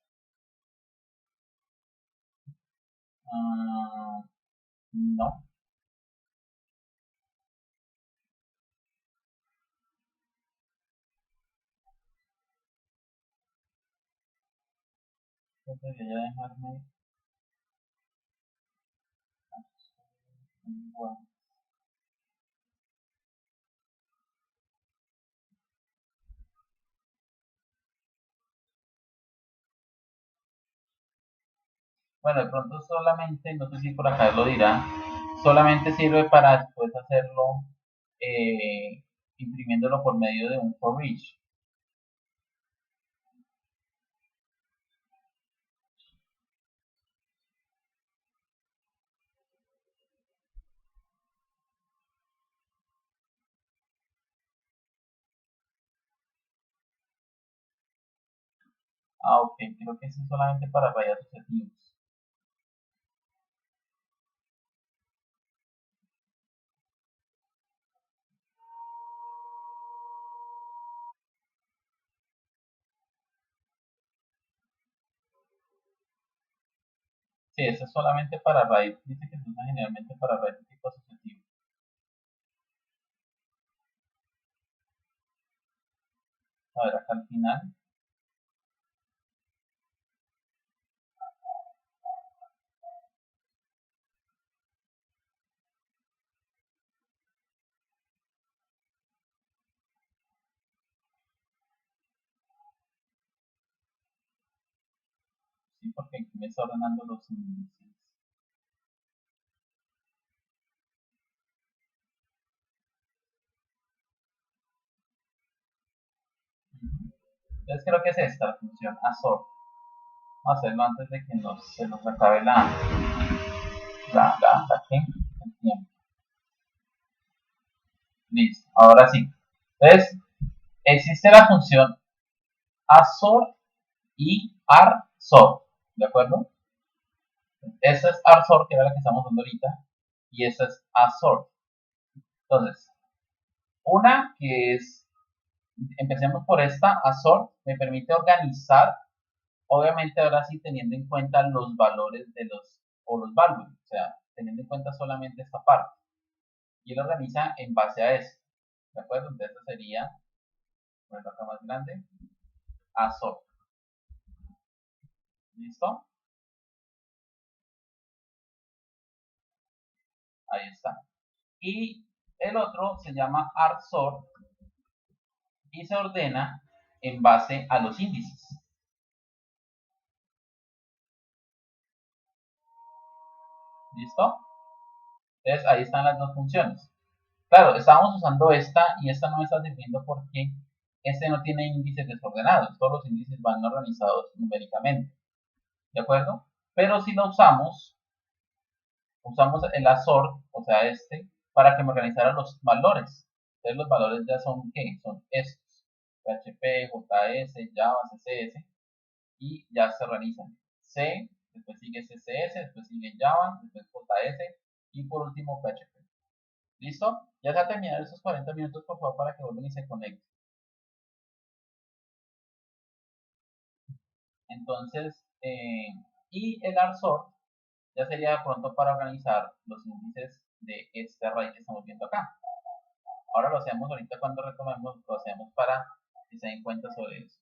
No. Entonces voy a dejarme igual. Bueno, de pronto solamente, no sé si por acá lo dirá, solamente sirve para después hacerlo imprimiéndolo por medio de un for each. Ah, ok, creo que eso es solamente para rayas asociativos. Sí, eso es solamente para raíz. Dice que se usa generalmente para raíz de tipo asociativo. A ver, acá al final. Sí, porque aquí me está ordenando los índices. Entonces creo que es esta la función ASORT. Vamos a hacerlo antes de que se nos acabe el tiempo. Listo, ahora sí. Entonces, existe la función ASORT y ARSORT, ¿de acuerdo? Esta es ARSORT, que era la que estamos usando ahorita, y esta es ASORT. Entonces, una que es, empecemos por esta, ASORT, me permite organizar, obviamente ahora sí teniendo en cuenta los valores o los values, o sea, teniendo en cuenta solamente esta parte. Y él organiza en base a esto, ¿de acuerdo? Entonces, esto sería, ponerlo acá más grande, ASORT. ¿Listo? Ahí está. Y el otro se llama ArtSort y se ordena en base a los índices. ¿Listo? Entonces ahí están las dos funciones. Claro, estábamos usando esta y esta no me está sirviendo porque este no tiene índices desordenados. Todos los índices van organizados numéricamente. ¿De acuerdo? Pero si lo usamos el ASORT, o sea este, para que me organizara los valores. Entonces los valores ya son ¿qué? Son estos. PHP, JS, Java, CSS y ya se organizan. C, después sigue CSS, después sigue Java, después JS y por último PHP. ¿Listo? Ya se ha terminado esos 40 minutos, por favor, para que vuelvan y se conecten. Entonces, y el ARSORT ya sería pronto para organizar los índices de este array que estamos viendo acá. Ahora lo hacemos ahorita cuando retomemos, lo hacemos para que se den cuenta sobre eso.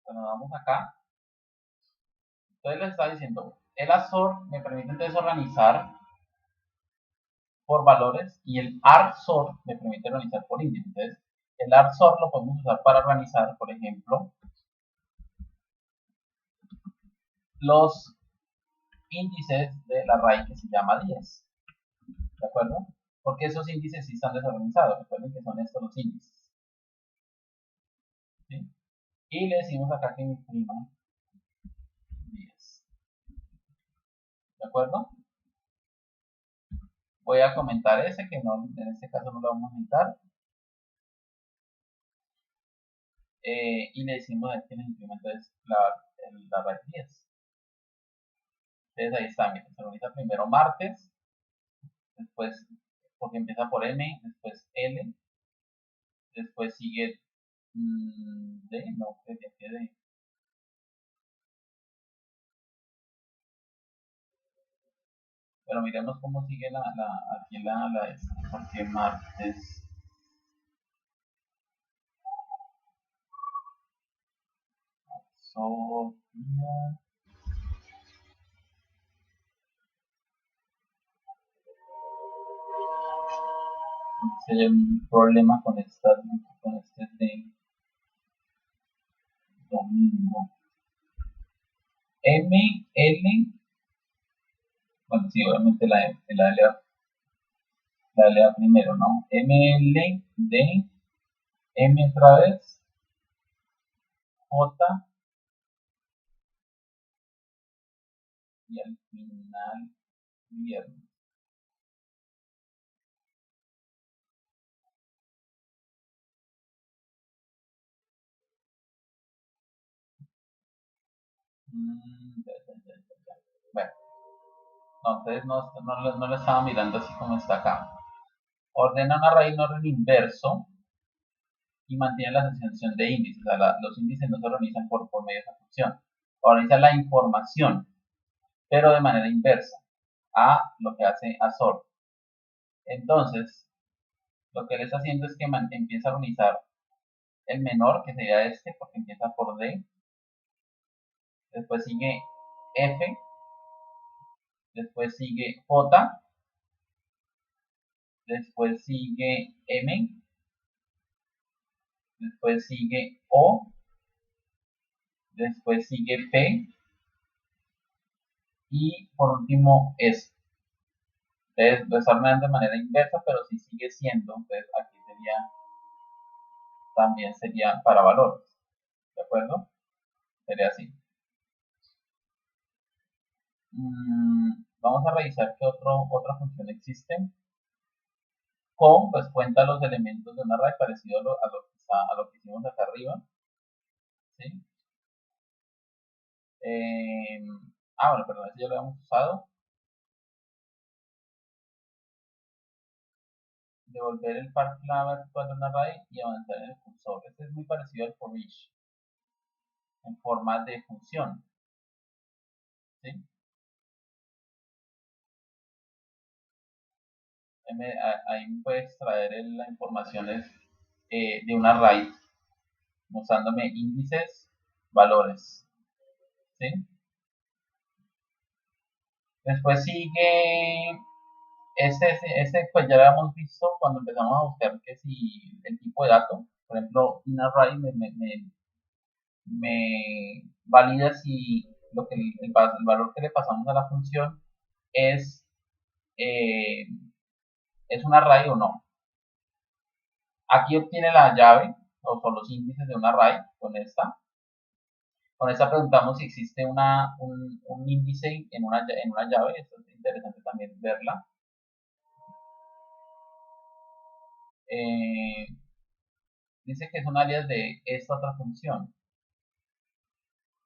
Cuando vamos acá, entonces les estaba diciendo, el ARSORT me permite entonces organizar por valores y el ARSORT me permite organizar por índices. Entonces, el ARSORT lo podemos usar para organizar, por ejemplo, los índices del array que se llama 10. ¿De acuerdo? Porque esos índices sí están desorganizados. Recuerden que son estos los índices. ¿Sí? Y le decimos acá que imprima 10. ¿De acuerdo? Voy a comentar ese que no, en este caso no lo vamos a necesitar. Y le decimos a que nos imprima entonces el array 10. Entonces ahí está, miren, se organiza primero martes, después, porque empieza por M, después L, después sigue D, no, que D. Pero miremos cómo sigue aquí la esta, porque martes. Sofía. Si hay un problema con este de domingo. M, L, bueno, sí, obviamente la L primero, ¿no? M, L, D, M otra vez, J, y al final viernes. Bueno, no, entonces no lo estaba mirando así como está acá. Ordena un array en orden inverso y mantiene la asociación de índices. O sea, los índices no se organizan por medio de esa función. Organiza la información, pero de manera inversa a lo que hace ASORT. Entonces, lo que él está haciendo es que empieza a organizar el menor, que sería este, porque empieza por D. Después sigue F. Después sigue J. Después sigue M. Después sigue O. Después sigue P. Y por último S. Entonces lo está ordenando de manera inversa, pero si sigue siendo, entonces aquí también sería para valores. ¿De acuerdo? Sería así. Vamos a revisar qué otra función existe. Con, pues cuenta los elementos de un array parecido a lo que hicimos acá arriba. ¿Sí? Bueno, perdón, ese ya lo habíamos usado. Devolver el par clave actual de un array y avanzar en el cursor. Este es muy parecido al for each en forma de función. ¿Sí? Ahí puede extraer las informaciones de un array mostrándome índices, valores. ¿Sí? Después sigue, pues ya lo hemos visto cuando empezamos a buscar que si el tipo de dato, por ejemplo, inArray me valida si el valor que le pasamos a la función es, eh, es un array o no. Aquí obtiene la llave o son los índices de un array con esta. Con esta preguntamos si existe un índice en una llave. Esto es interesante también verla. Dice que es un alias de esta otra función.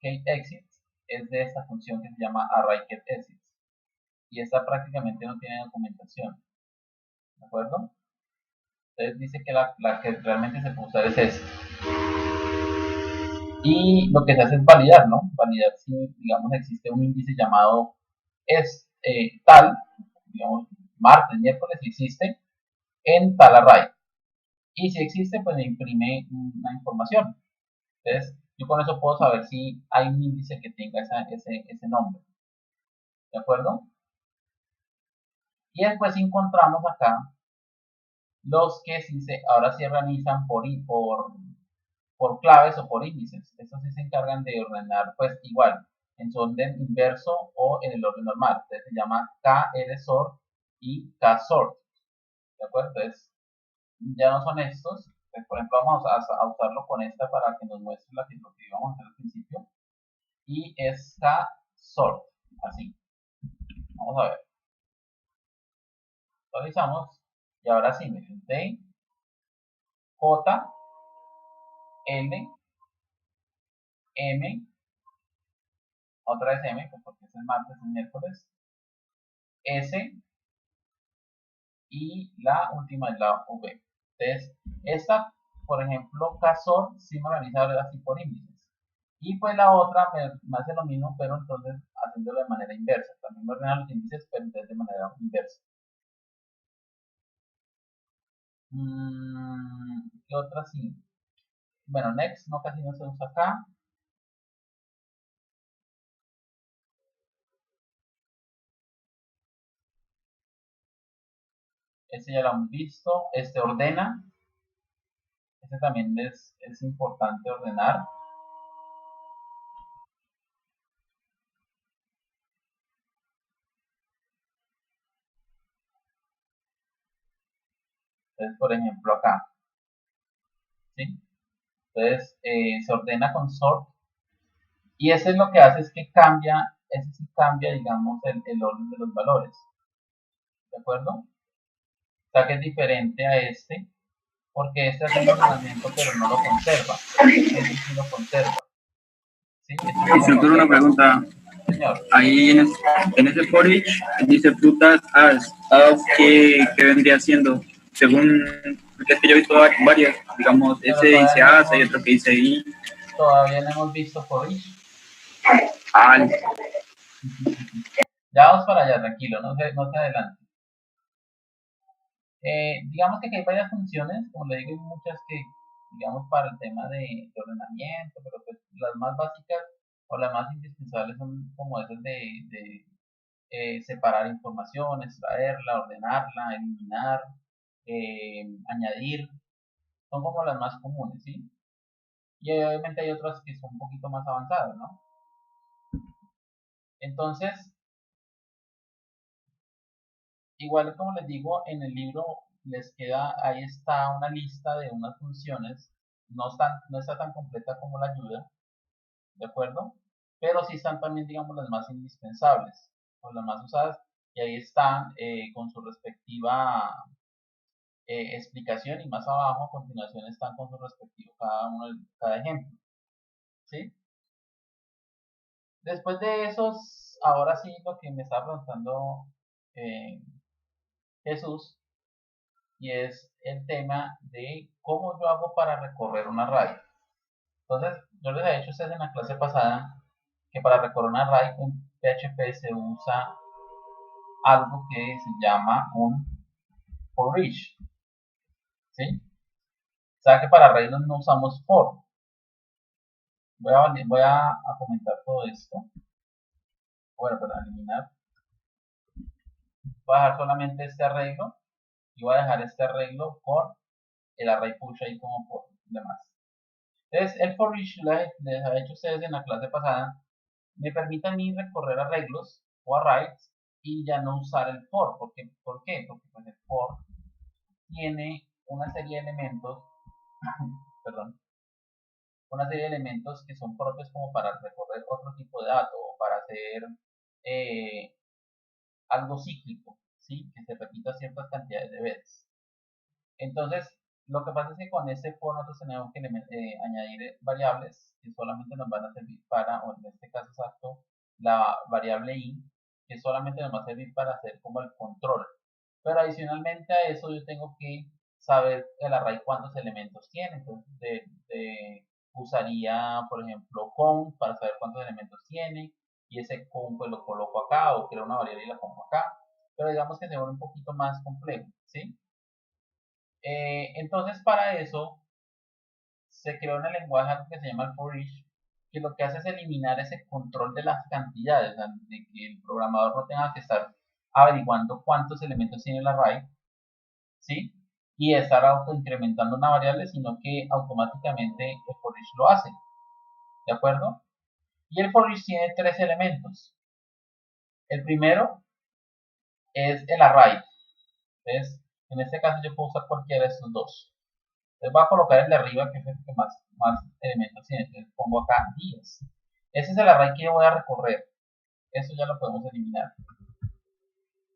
getExit es de esta función que se llama arrayGetExit. Y esta prácticamente no tiene documentación. ¿De acuerdo? Entonces dice que la que realmente se puede usar es esta. Y lo que se hace es validar, ¿no? Validar si, digamos, existe un índice llamado tal, digamos, martes, miércoles, si existe en tal array. Y si existe, pues me imprime una información. Entonces, yo con eso puedo saber si hay un índice que tenga ese nombre. ¿De acuerdo? Y después encontramos acá los que ahora se organizan por claves o por índices. Estos sí se encargan de ordenar, pues igual, en su orden inverso o en el orden normal. Entonces se llama KLSort y KSort. ¿De acuerdo? Entonces, ya no son estos. Entonces, por ejemplo, vamos a usarlo con esta para que nos muestre lo que íbamos a hacer al principio. Y es KSort. Así. Vamos a ver. Actualizamos. Y ahora sí, miren. D, J, L, M, otra vez M, pues porque es el martes, el miércoles, S, y la última es la V. Entonces, esta, por ejemplo, KSort, sí me organiza así por índices. Y pues la otra me hace lo mismo, pero entonces haciéndolo de manera inversa. También me ordena los índices, pero entonces de manera inversa. ¿Qué otra sí? Bueno, next no casi no se usa acá. Este ya lo hemos visto. Este ordena. Este también es importante ordenar. Entonces, por ejemplo, acá. ¿Sí? Entonces, se ordena con sort. Y ese es lo que hace es que cambia, ese sí cambia, digamos, el orden de los valores. ¿De acuerdo? O sea que es diferente a este, porque este hace un ordenamiento, pero no lo conserva. Este sí lo conserva. ¿Sí? Y solo una pregunta. Señor. Ahí en ese for each dice frutas as ¿qué vendría siendo? Según, porque es que yo he visto varias, digamos, ese dice as, hay otro que dice y. Todavía no hemos visto for each. Listo. Ya vamos para allá, tranquilo, no se adelante. Digamos que aquí hay varias funciones, como le digo, hay muchas que, digamos, para el tema de ordenamiento, pero pues las más básicas o las más indispensables son como esas de separar información, extraerla, ordenarla, eliminar, añadir, son como las más comunes, ¿sí? Y obviamente hay otras que son un poquito más avanzadas, ¿no? Entonces, igual como les digo, en el libro les queda, ahí está una lista de unas funciones, no está tan completa como la ayuda, ¿de acuerdo? Pero sí están también, digamos, las más indispensables, o las más usadas, y ahí están con su respectiva explicación, y más abajo a continuación están con su respectivo cada ejemplo, ¿sí? Después de esos, ahora sí lo que me está preguntando Jesús, y es el tema de cómo yo hago para recorrer un array. Entonces, yo les he dicho a ustedes en la clase pasada que para recorrer un array en PHP se usa algo que se llama un for each, ¿sí? O sea que para arrays no usamos for. Voy a comentar todo esto. Bueno, para eliminar. voy a dejar solamente este arreglo y voy a dejar este arreglo con el array push ahí como por demás. Entonces, el for each les había hecho ustedes en la clase pasada, me permite a mí recorrer arreglos o arrays y ya no usar el for. ¿Por qué? Porque pues el for tiene una serie de elementos, perdón, una serie de elementos que son propios como para recorrer otro tipo de dato o para hacer algo cíclico, ¿sí? Que se repita ciertas cantidades de veces. Entonces, lo que pasa es que con este for nosotros tenemos que añadir variables que solamente nos van a servir para, o en este caso exacto, la variable i, que solamente nos va a servir para hacer como el control. Pero adicionalmente a eso yo tengo que saber el array cuántos elementos tiene. Entonces usaría, por ejemplo, count para saber cuántos elementos tiene, y ese count pues lo coloco acá o creo una variable y la pongo acá. Pero digamos que se vuelve un poquito más complejo, ¿sí? Entonces para eso se creó en el lenguaje algo que se llama el for each, que lo que hace es eliminar ese control de las cantidades, o sea, de que el programador no tenga que estar averiguando cuántos elementos tiene el array, ¿sí? Y estar autoincrementando una variable, sino que automáticamente el for each lo hace, ¿de acuerdo? Y el for each tiene tres elementos. El primero es el array. Entonces, en este caso yo puedo usar cualquiera de estos dos. Entonces voy a colocar el de arriba, que es el que más elementos tiene. Entonces pongo acá 10. Ese es el array que yo voy a recorrer. Eso ya lo podemos eliminar.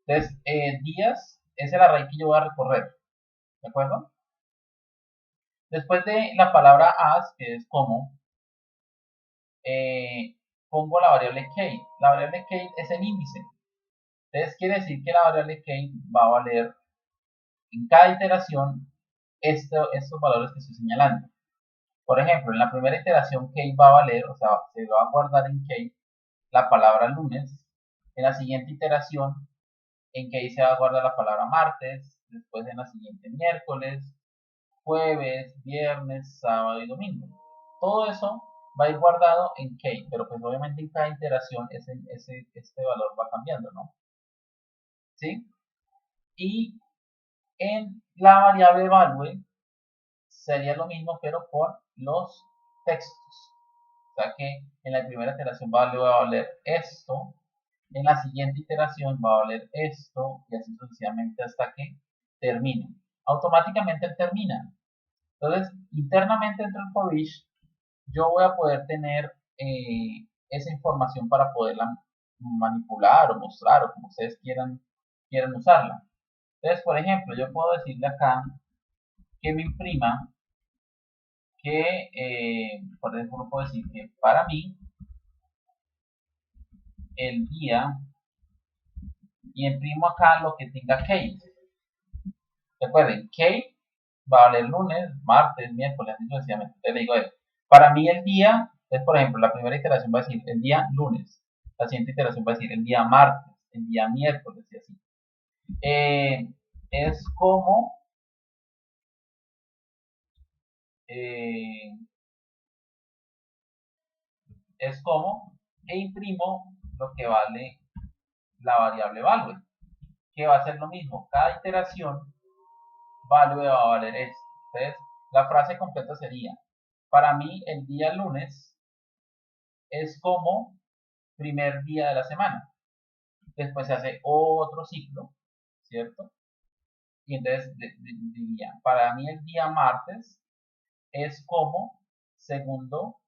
Entonces, 10 es el array que yo voy a recorrer. ¿De acuerdo? Después de la palabra as, que es como, pongo la variable k. La variable k es el índice. Entonces quiere decir que la variable k va a valer en cada iteración estos valores que estoy señalando. Por ejemplo, en la primera iteración k va a valer, o sea, se va a guardar en k la palabra lunes. En la siguiente iteración en k se va a guardar la palabra martes. Después en la siguiente miércoles, jueves, viernes, sábado y domingo. Todo eso va a ir guardado en k, pero pues obviamente en cada iteración este valor va cambiando, ¿no? ¿Sí? Y en la variable value sería lo mismo, pero con los textos. O sea que en la primera iteración va a valer esto, en la siguiente iteración va a valer esto, y así sucesivamente hasta que termine. Automáticamente termina. Entonces, internamente dentro del for each, yo voy a poder tener esa información para poderla manipular o mostrar o como ustedes quieran usarla. Entonces, por ejemplo, yo puedo decirle acá que me imprima que, por ejemplo, puedo decir que para mí el día, y imprimo acá lo que tenga k. Recuerden, k va a valer lunes, martes, miércoles, así sucesivamente. Entonces le digo eso. Para mí el día, es por ejemplo, la primera iteración va a decir el día lunes, la siguiente iteración va a decir el día martes, el día miércoles y así. Es como imprimo lo que vale la variable value, que va a ser lo mismo. Cada iteración value va a valer esto. Entonces, la frase completa sería: para mí el día lunes es como primer día de la semana. Después se hace otro ciclo, ¿cierto? Y entonces diría, para mí el día martes es como segundo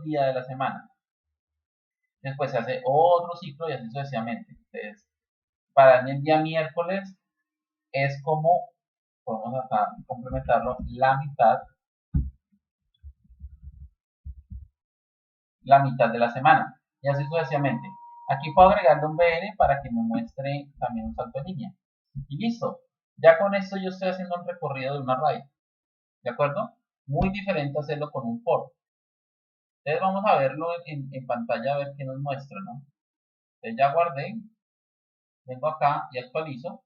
día de la semana. Después se hace otro ciclo y así sucesivamente. Entonces, para mí el día miércoles es como, podemos acá complementarlo, la mitad de la semana. Y así sucesivamente. Aquí puedo agregarle un BR para que me muestre también un salto de línea. Y listo. Ya con esto yo estoy haciendo un recorrido de un array. ¿De acuerdo? Muy diferente hacerlo con un for. Entonces vamos a verlo en pantalla a ver qué nos muestra, ¿no? Entonces ya guardé. Vengo acá y actualizo.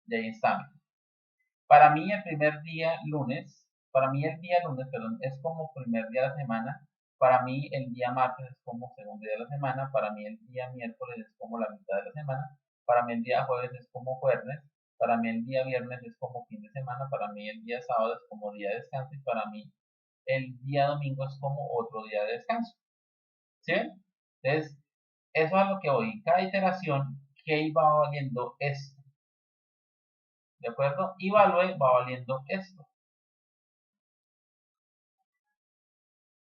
Y ahí está. Para mí el día lunes, perdón, es como primer día de la semana Para mí el día martes es como segundo día de la semana, para mí el día miércoles es como la mitad de la semana, para mí el día jueves es como jueves, para mí el día viernes es como fin de semana, para mí el día sábado es como día de descanso y para mí el día domingo es como otro día de descanso. ¿Sí? Entonces, eso es a lo que voy. En cada iteración, ¿qué va valiendo esto? ¿De acuerdo? Y value va valiendo esto.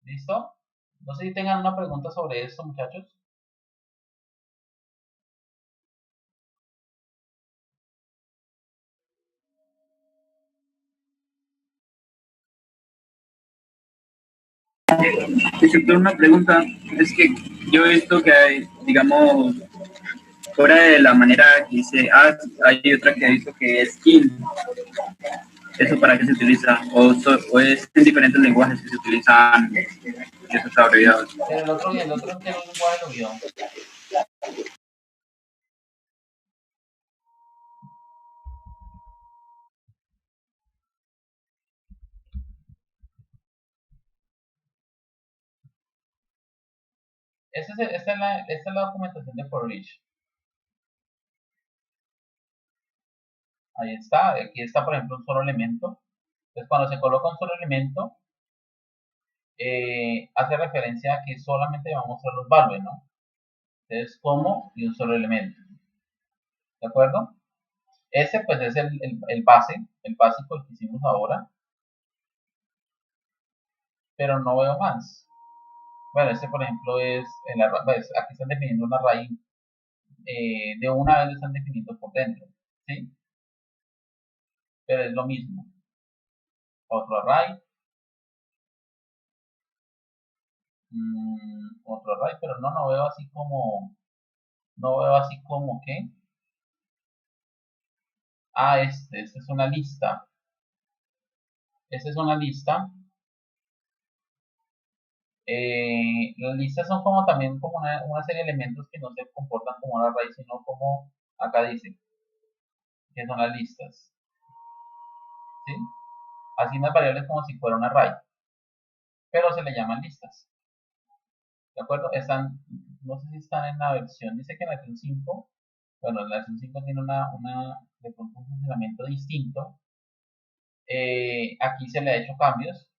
¿Listo? No sé si tengan una pregunta sobre esto, muchachos. Excepto una pregunta, es que yo he visto que hay, digamos, fuera de la manera que dice hay otra que he visto que es skin. ¿Eso para qué se utiliza? ¿O es en diferentes lenguajes que se utilizan esos abreviados? Pero el otro en qué lenguaje lo vio. Esta es la documentación de for each. Ahí está. Aquí está, por ejemplo, un solo elemento. Entonces, cuando se coloca un solo elemento, hace referencia a que solamente vamos a mostrar los values, ¿no? Entonces, como y un solo elemento. ¿De acuerdo? Ese, pues, es el base, el básico que hicimos ahora. Pero no veo más. Bueno, este, por ejemplo, es, pues, aquí están definiendo una raíz. De una vez lo están definiendo por dentro. ¿Sí? Pero es lo mismo. Otro array. Otro array, pero no veo así como, no veo así como que, esta es una lista, esta es una lista, las listas son como también como una serie de elementos que no se comportan como un array, sino como acá dice, que son las listas, ¿sí? Así unas variables como si fuera un array, pero se le llaman listas, ¿de acuerdo? Están, no sé si están en la versión, dice que en la versión 5, bueno, la versión 5 tiene de pronto un funcionamiento distinto. Aquí se le ha hecho cambios,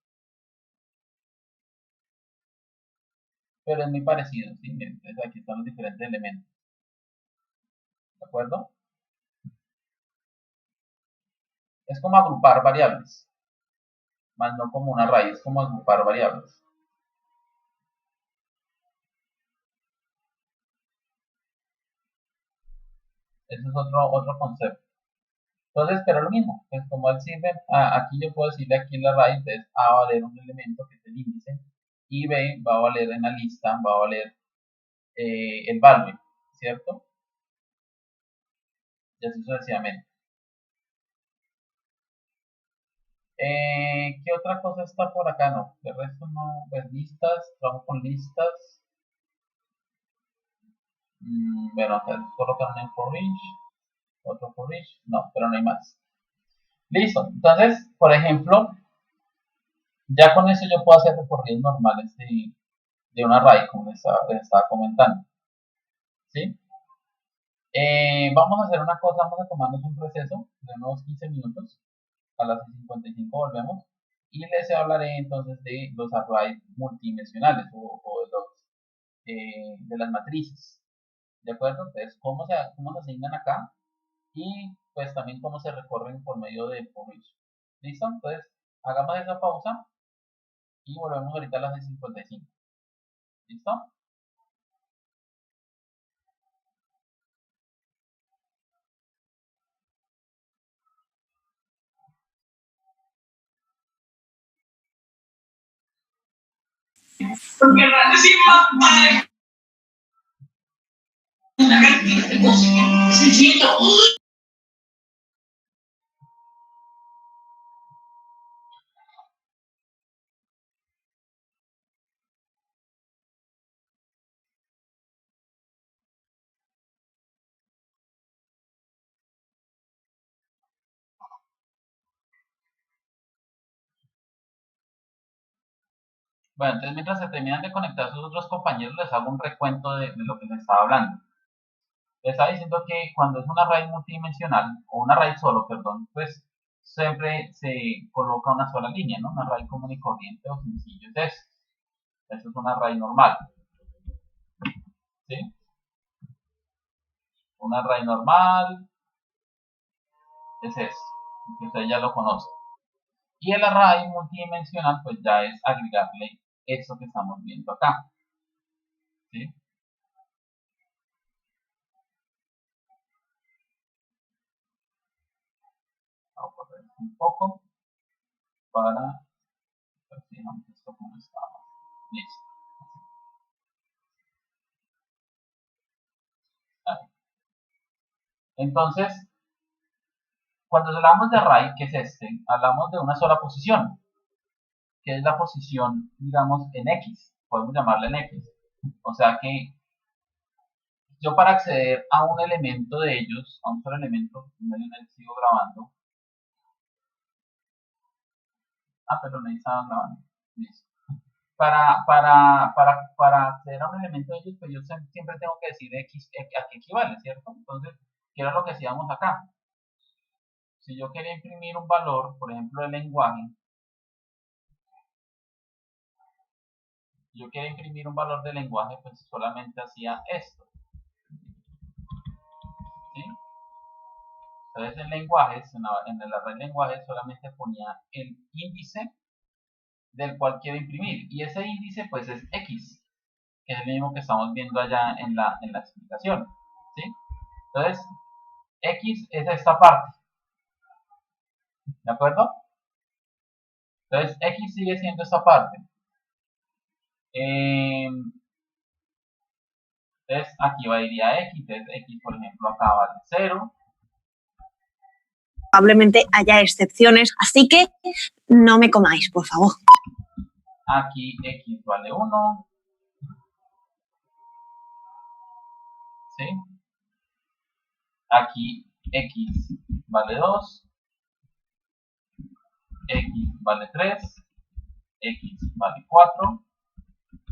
pero es muy parecido, ¿sí? Entonces aquí están los diferentes elementos, ¿de acuerdo? Es como agrupar variables, más no como una raíz, es como agrupar variables. Ese es otro concepto. Entonces, pero lo mismo, pues como él sirve, aquí yo puedo decirle aquí en la raíz, entonces A va a valer un elemento que es el índice, y B va a valer en la lista, va a valer el value, ¿cierto? Y así sucesivamente. ¿Qué otra cosa está por acá? No, de resto no, pues listas, vamos con listas. Bueno, acá colocaron en for each, otro for each, no, pero no hay más. Listo, entonces, por ejemplo, ya con eso yo puedo hacer recorridos normales de una array, como les estaba comentando. ¿Sí? Vamos a hacer una cosa, vamos a tomarnos un receso de unos 15 minutos, a las 55 volvemos, y les hablaré entonces de los arrays multidimensionales o de las matrices. ¿De acuerdo? Entonces, cómo se asignan acá y pues también cómo se recorren por medio de for each. ¿Listo? Entonces, hagamos esa pausa y volvemos ahorita a las 6:55. ¿Listo? Porque sí, mamá. Bueno, entonces mientras se terminan de conectar sus otros compañeros, les hago un recuento de lo que les estaba hablando. Les estaba diciendo que cuando es un array multidimensional, o un array solo, perdón, pues siempre se coloca una sola línea, ¿no? Un array común y corriente o sencillo es eso. Eso es un array normal. ¿Sí? Un array normal es esto, que usted ya lo conoce. Y el array multidimensional, pues ya es agregarle eso que estamos viendo acá. ¿Sí? Vamos a correr un poco para ver si dejamos esto como estaba. Listo. Ahí. Entonces, cuando hablamos de array, ¿qué es este? Hablamos de una sola posición, que es la posición, digamos, en X. Podemos llamarla en X. O sea que yo para acceder a un elemento de ellos, a un solo elemento, sigo grabando. Pero no estaba grabando. Listo. Para acceder a un elemento de ellos, pues yo siempre tengo que decir X a qué equivale, ¿cierto? Entonces, ¿qué era lo que hacíamos acá? Si yo quería imprimir un valor, por ejemplo, el lenguaje, yo quería imprimir un valor de lenguaje, pues solamente hacía esto. ¿Sí? Entonces en lenguajes, en el array de lenguajes, solamente ponía el índice del cual quiero imprimir. Y ese índice pues es X, que es el mismo que estamos viendo allá en la explicación. ¿Sí? Entonces, X es esta parte. ¿De acuerdo? Entonces, X sigue siendo esta parte. Entonces, aquí iría X. Entonces, X, por ejemplo, acá vale 0. Probablemente haya excepciones, así que no me comáis, por favor. Aquí X vale 1. ¿Sí? Aquí X vale 2. X vale 3. X vale 4.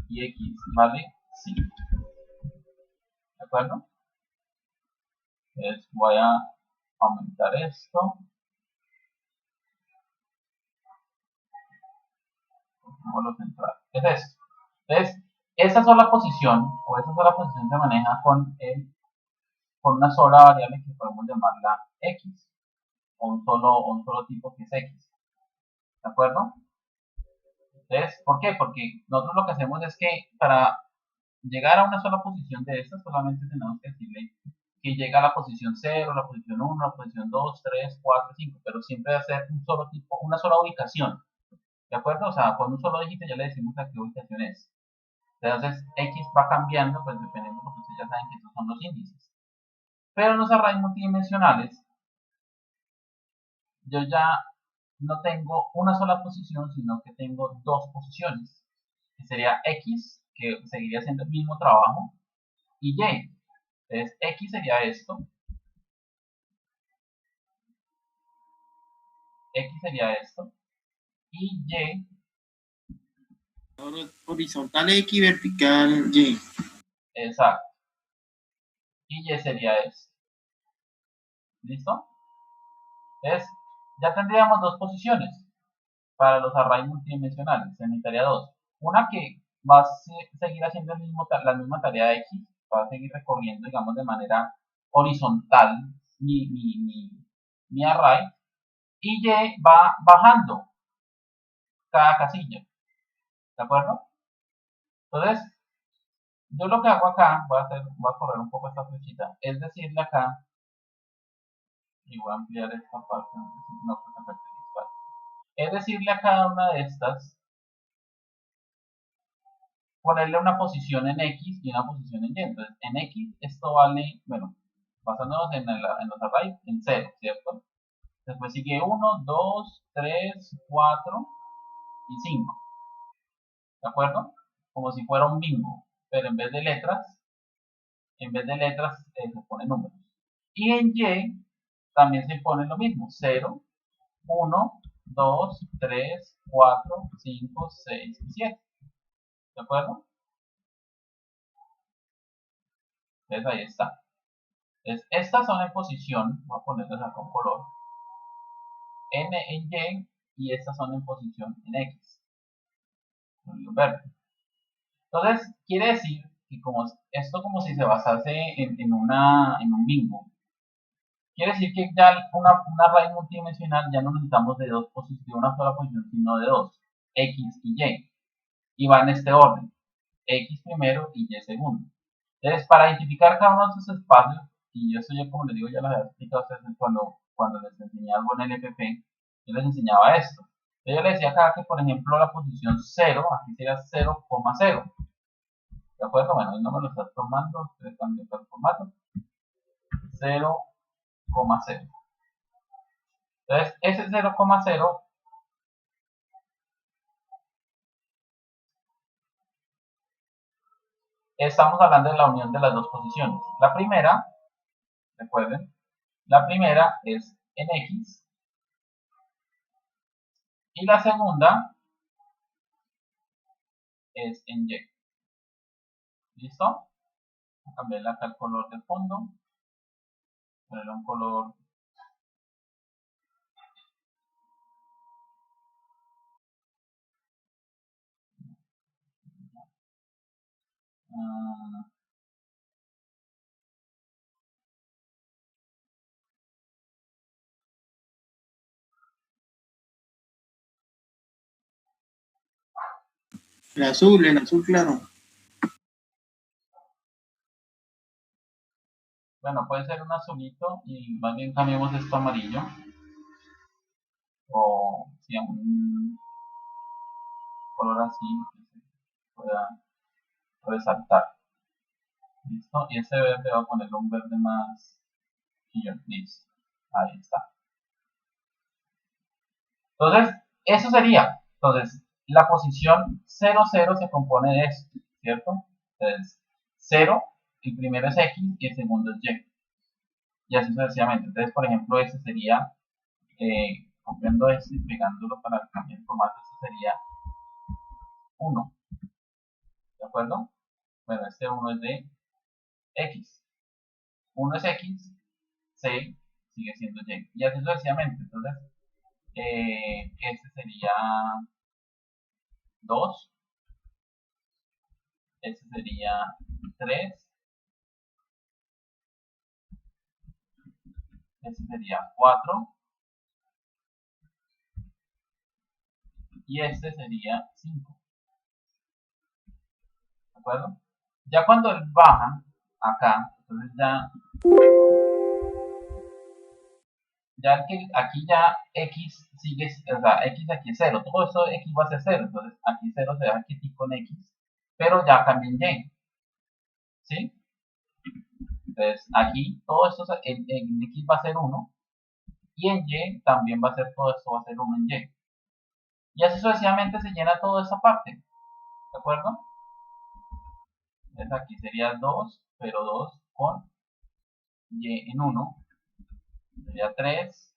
Y X vale 5. ¿De acuerdo? Entonces voy a aumentar esto. Símbolo central. ¿Qué es esto? Entonces, esa sola posición, o esa sola posición se maneja con una sola variable que podemos llamarla X, o un solo tipo que es X. ¿De acuerdo? Entonces, ¿por qué? Porque nosotros lo que hacemos es que para llegar a una sola posición de estas, solamente tenemos que decirle que llega a la posición 0, la posición 1, la posición 2, 3, 4, 5, pero siempre de hacer un solo tipo, una sola ubicación. ¿De acuerdo? O sea, con un solo dígito ya le decimos a qué ubicación es. Entonces, X va cambiando, pues dependiendo, porque ustedes ya saben que estos son los índices. Pero en los arrays multidimensionales, yo ya no tengo una sola posición, sino que tengo dos posiciones, que sería X, que seguiría siendo el mismo trabajo, y Y. Entonces, X sería esto, X sería esto, y Y. Horizontal X, vertical Y. Exacto. Y Y sería esto. ¿Listo? Entonces, ya tendríamos dos posiciones para los arrays multidimensionales. Se necesitaría dos. Una que va a seguir haciendo la misma tarea de X, va a seguir recorriendo, digamos, de manera horizontal mi array, y Y va bajando cada casilla. ¿De acuerdo? Entonces, yo lo que hago acá, voy a correr un poco esta flechita, es decirle acá, y voy a ampliar esta parte, no, perfecto, es decirle a cada una de estas, ponerle una posición en X y una posición en Y. Entonces, en X esto vale, bueno, basándonos en los arrays, en 0, ¿cierto? Después sigue 1, 2, 3, 4 y 5. ¿De acuerdo? Como si fuera un bingo, pero en vez de letras se ponen números. Y en Y también se pone lo mismo, 0, 1, 2, 3, 4, 5, 6 y 7. ¿De acuerdo? Entonces ahí está. Entonces, estas son en posición, voy a ponerles acá un color, N en Y, y estas son en posición en X, en verde. Entonces, quiere decir que como esto como si se basase en un bingo. Quiere decir que ya una raíz multidimensional ya no necesitamos de una sola posición, sino de dos, X y Y. Y va en este orden, X primero y Y segundo. Entonces, para identificar cada uno de esos espacios, y eso ya como les digo, ya lo había explicado a ustedes cuando les enseñé algo en el LPP, yo les enseñaba esto. Entonces, yo les decía acá que, por ejemplo, la posición 0, aquí sería 0,0. ¿De acuerdo? Bueno, ahí no me lo está tomando, ustedes cambian el formato. 0,0. Entonces, ese 0,0 estamos hablando de la unión de las dos posiciones. La primera, recuerden, la primera es en X y la segunda es en Y. ¿Listo? Voy a cambiarle acá el color de fondo. Ponerle un color El azul claro. bueno, puede ser un azulito y más bien cambiemos esto a amarillo. O si un color así que se pueda resaltar. ¿Listo? Y ese verde va a ponerle un verde más chillón. Listo. Ahí está. Entonces, eso sería. Entonces, la posición 0, 0 se compone de esto, ¿cierto? Entonces, 0, el primero es X y el segundo es Y. Y así sucesivamente. Entonces, por ejemplo, este sería, copiando esto y pegándolo para cambiar el formato, este sería 1. ¿De acuerdo? Bueno, este 1 es de X. 1 es X, C sigue siendo Y. Y así sucesivamente. Entonces, este sería 2, este sería 3, este sería 4 y este sería 5. ¿De acuerdo? Ya cuando él baja acá, entonces ya que aquí ya X sigue, o sea, X aquí es 0, todo esto X va a ser 0, entonces aquí 0 se deja aquí con X, pero ya cambia en Y, ¿sí? Entonces aquí todo esto en X va a ser 1 y en Y también va a ser todo esto va a ser 1 en Y. Y así sucesivamente se llena toda esa parte, ¿de acuerdo? Entonces aquí sería 2, pero 2 con Y en 1, sería 3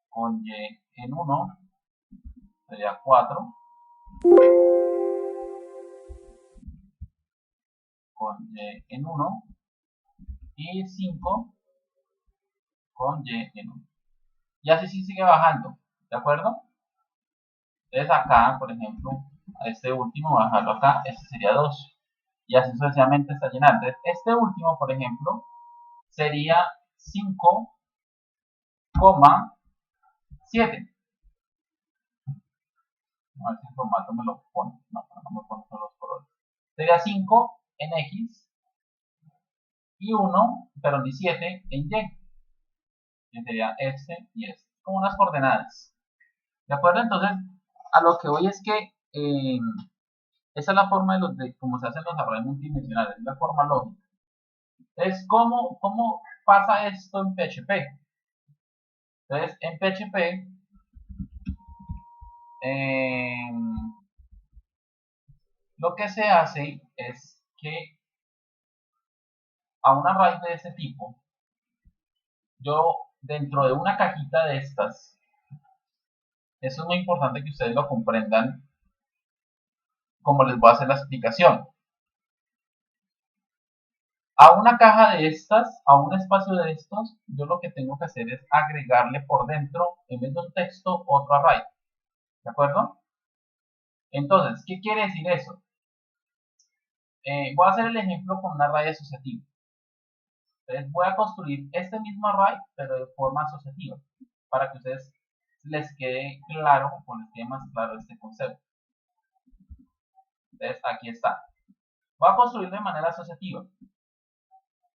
con Y en 1, sería 4 con Y en 1 y 5 con Y en 1. Y así sí sigue bajando, ¿de acuerdo? Entonces acá, por ejemplo, a este último, bajarlo acá, este sería 2. Y así sucesivamente está llenando. Entonces, este último, por ejemplo, sería 5,7. A ver si el formato me lo pone. No, no me pone todos los colores. Sería 5 en X y 1, pero ni 7 en Y. Que sería este y este. Como unas coordenadas. ¿De acuerdo? Entonces, a lo que voy es que esa es la forma de cómo se hacen los arrays multidimensionales. Es la forma lógica. Entonces, ¿cómo pasa esto en PHP? Entonces, en PHP, lo que se hace es que a una raíz de este tipo, yo dentro de una cajita de estas, eso es muy importante que ustedes lo comprendan como les voy a hacer la explicación. A una caja de estas, a un espacio de estos, yo lo que tengo que hacer es agregarle por dentro, en vez de un texto, otro array. ¿De acuerdo? Entonces, ¿qué quiere decir eso? Voy a hacer el ejemplo con un array asociativo. Entonces voy a construir este mismo array, pero de forma asociativa, para que a ustedes les quede claro, o les quede más claro este concepto. Entonces, aquí está. Voy a construir de manera asociativa.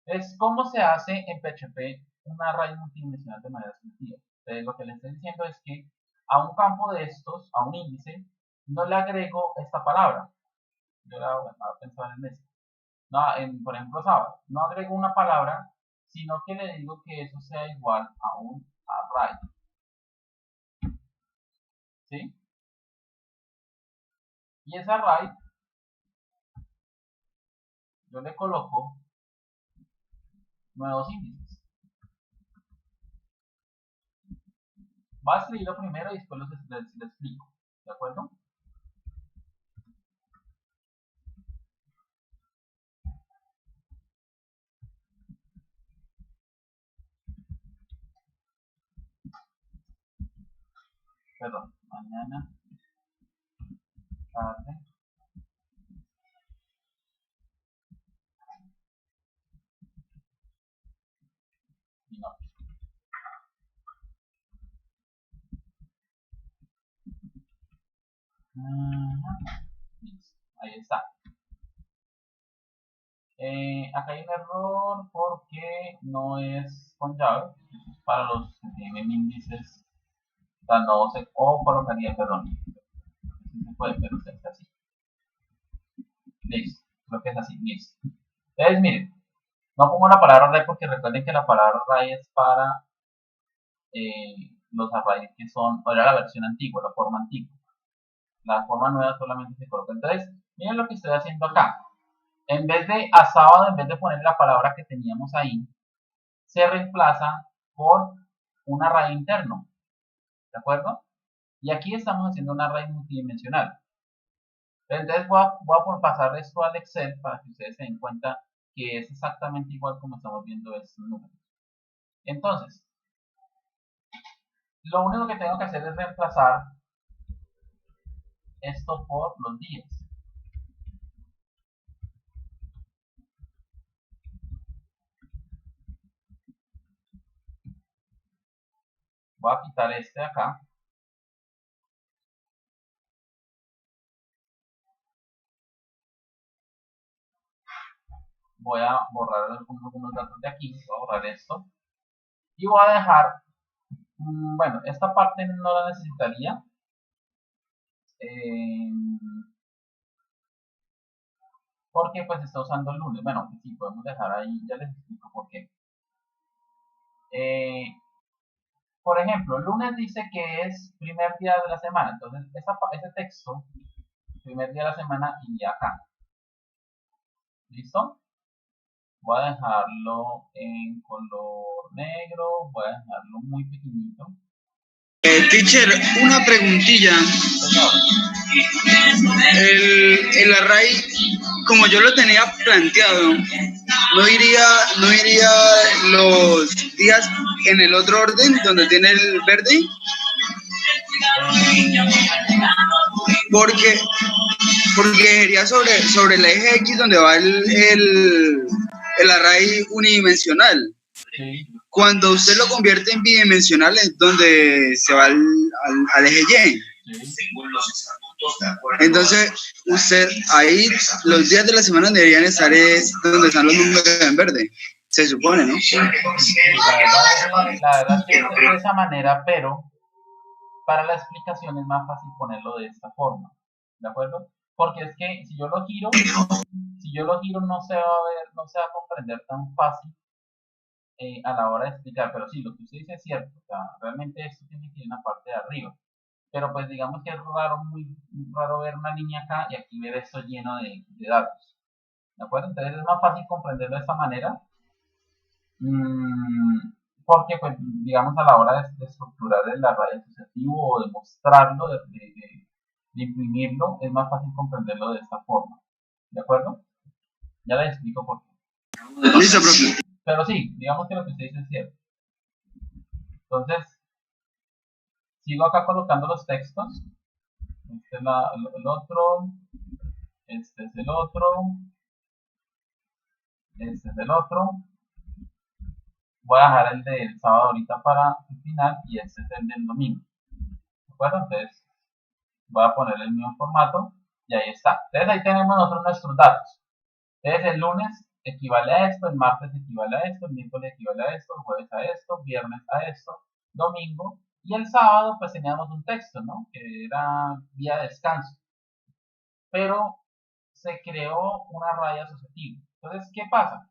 Entonces, ¿cómo se hace en PHP un array multidimensional de manera asociativa? Entonces, lo que les estoy diciendo es que a un campo de estos, a un índice, no le agrego esta palabra. Yo la voy a pensar en esto. No, por ejemplo, sábado. No agrego una palabra, sino que le digo que eso sea igual a un array. ¿Sí? Y ese array, yo le coloco nuevos índices. Voy a escribirlo primero y después les explico. ¿De acuerdo? Perdón, mañana, tarde, y noche. Listo, ahí está. Acá hay un error porque no es con llave. Eso es para los que tienen índices. O sea, no se colocaría, perdón. Sí se puede, pero es así. Listo, creo que es así, listo. Entonces, miren, no pongo la palabra array porque recuerden que la palabra array es para los arrays que son, o era la versión antigua, la forma antigua. La forma nueva solamente se coloca. Entonces, miren lo que estoy haciendo acá. En vez de a sábado, en vez de poner la palabra que teníamos ahí, se reemplaza por un array interno. ¿De acuerdo? Y aquí estamos haciendo un array multidimensional. Entonces voy a pasar esto al Excel para que ustedes se den cuenta que es exactamente igual como estamos viendo estos números. Entonces, lo único que tengo que hacer es reemplazar esto por los días. Voy a quitar este de acá. Voy a borrar algunos datos de aquí. Voy a borrar esto. Y voy a dejar, bueno, esta parte no la necesitaría. Porque pues está usando el lunes. Bueno, sí, podemos dejar ahí, ya les explico por qué. Por ejemplo, el lunes dice que es primer día de la semana, entonces ese texto, primer día de la semana, iría acá. ¿Listo? Voy a dejarlo en color negro, voy a dejarlo muy pequeñito. Teacher, una preguntilla. El array, como yo lo tenía planteado, ¿no iría los días en el otro orden donde tiene el verde? Porque iría sobre el eje X donde va el array unidimensional. Sí. Cuando usted lo convierte en bidimensional es donde se va al eje Y. Sí. Entonces, usted ahí los días de la semana deberían estar donde están los números en verde. Se supone, ¿no? Sí, la verdad es que es de esa manera, pero para la explicación es más fácil ponerlo de esta forma. ¿De acuerdo? Porque es que si yo lo giro no se va a ver, no se va a comprender tan fácil a la hora de explicar. Pero sí, lo que usted dice es cierto. O sea, realmente esto tiene que ir en la parte de arriba. Pero pues digamos que es raro, muy raro ver una línea acá y aquí ver esto lleno de datos. ¿De acuerdo? Entonces es más fácil comprenderlo de esta manera. Porque pues digamos a la hora de estructurar el array asociativo o de mostrarlo, de de imprimirlo, es más fácil comprenderlo de esta forma. ¿De acuerdo? Ya les explico por qué. Listo, profe. Pero sí, digamos que lo que usted dice es cierto. Entonces, sigo acá colocando los textos. Este es el otro. Este es el otro. Este es el otro. Voy a dejar el del sábado ahorita para el final y este es el del domingo. ¿De acuerdo? Entonces, voy a poner el mismo formato y ahí está. Entonces, ahí tenemos nosotros nuestros datos. Entonces, el lunes equivale a esto, el martes equivale a esto, el miércoles equivale a esto, el jueves a esto, viernes a esto, domingo. Y el sábado, pues teníamos un texto, ¿no? Que era día de descanso. Pero se creó un array asociativo. Entonces, ¿qué pasa?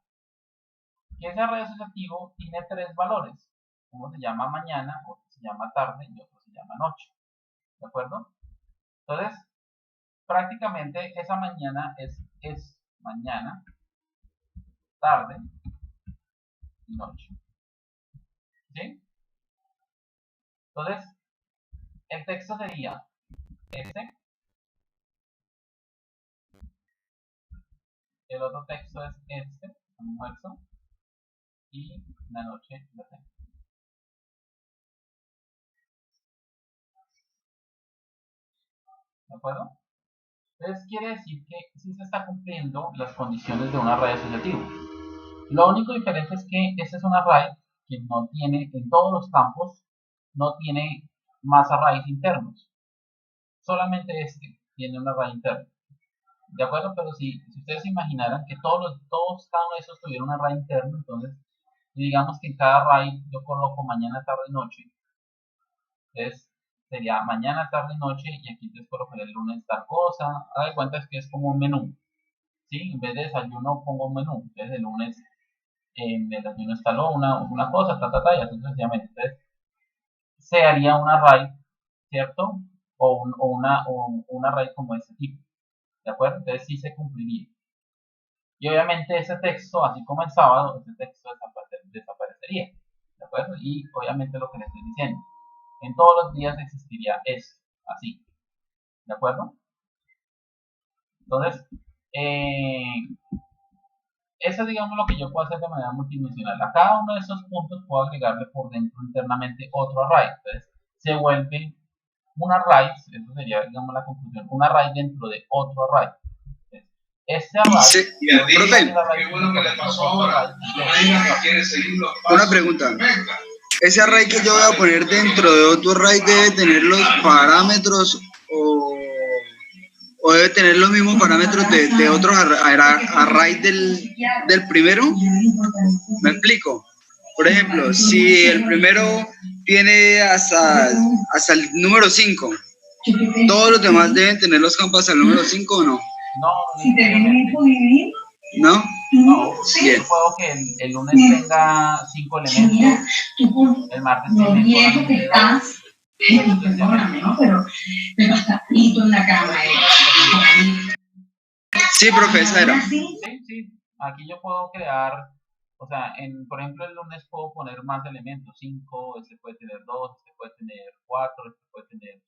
Que ese array asociativo tiene tres valores. Uno se llama mañana, otro se llama tarde y otro se llama noche. ¿De acuerdo? Entonces, prácticamente esa mañana es mañana, tarde y noche. ¿Sí? Entonces, el texto sería este. El otro texto es este, almuerzo. Y la noche la tengo. ¿De acuerdo? Entonces quiere decir que sí se está cumpliendo las condiciones de un array asociativo. Lo único diferente es que este es un array que no tiene, en todos los campos, no tiene más arrays internos. Solamente este tiene un array interno. ¿De acuerdo? Pero si ustedes se imaginaran que cada uno de esos tuviera un array interno, entonces, digamos que en cada array yo coloco mañana, tarde y noche. Entonces, sería mañana, tarde y noche, y aquí les colocaré el lunes tal cosa. Haga de cuenta que es como un menú. ¿Sí? En vez de desayuno pongo un menú. Entonces, el lunes en el desayuno está una cosa, y así sucesivamente. Entonces, se haría un array, ¿cierto? O un array como este tipo. ¿De acuerdo? Entonces sí se cumpliría. Y obviamente ese texto, así como el sábado, ese texto desaparecería. ¿De acuerdo? Y obviamente lo que le estoy diciendo, en todos los días existiría esto, así. ¿De acuerdo? Entonces, eso es, digamos, lo que yo puedo hacer de manera multidimensional. A cada uno de esos puntos puedo agregarle por dentro internamente otro array. Entonces, se vuelve un array, eso sería, digamos, la conclusión, un array dentro de otro array. Entonces, este array, Sí, profe, Qué bueno que le pasó ahora. una pregunta. Ese array que yo voy a poner dentro de otro array debe tener los parámetros o debe tener los mismos parámetros de otros array del primero. ¿Me explico? Por ejemplo, si el primero tiene hasta el número 5, ¿todos los demás deben tener los campos hasta el número 5 o no? no, Si te vienes por vivir, ¿No? no, Bien. yo puedo que el lunes tenga 5 elementos, el martes lo tiene viejo que solamente 2, estás, perdóname, ¿no? Pero hasta frito en la cama. Sí, profesora. Sí, sí, aquí yo puedo crear, o sea, por ejemplo, el lunes puedo poner más elementos, 5, este puede tener 2, este puede tener 4, este puede tener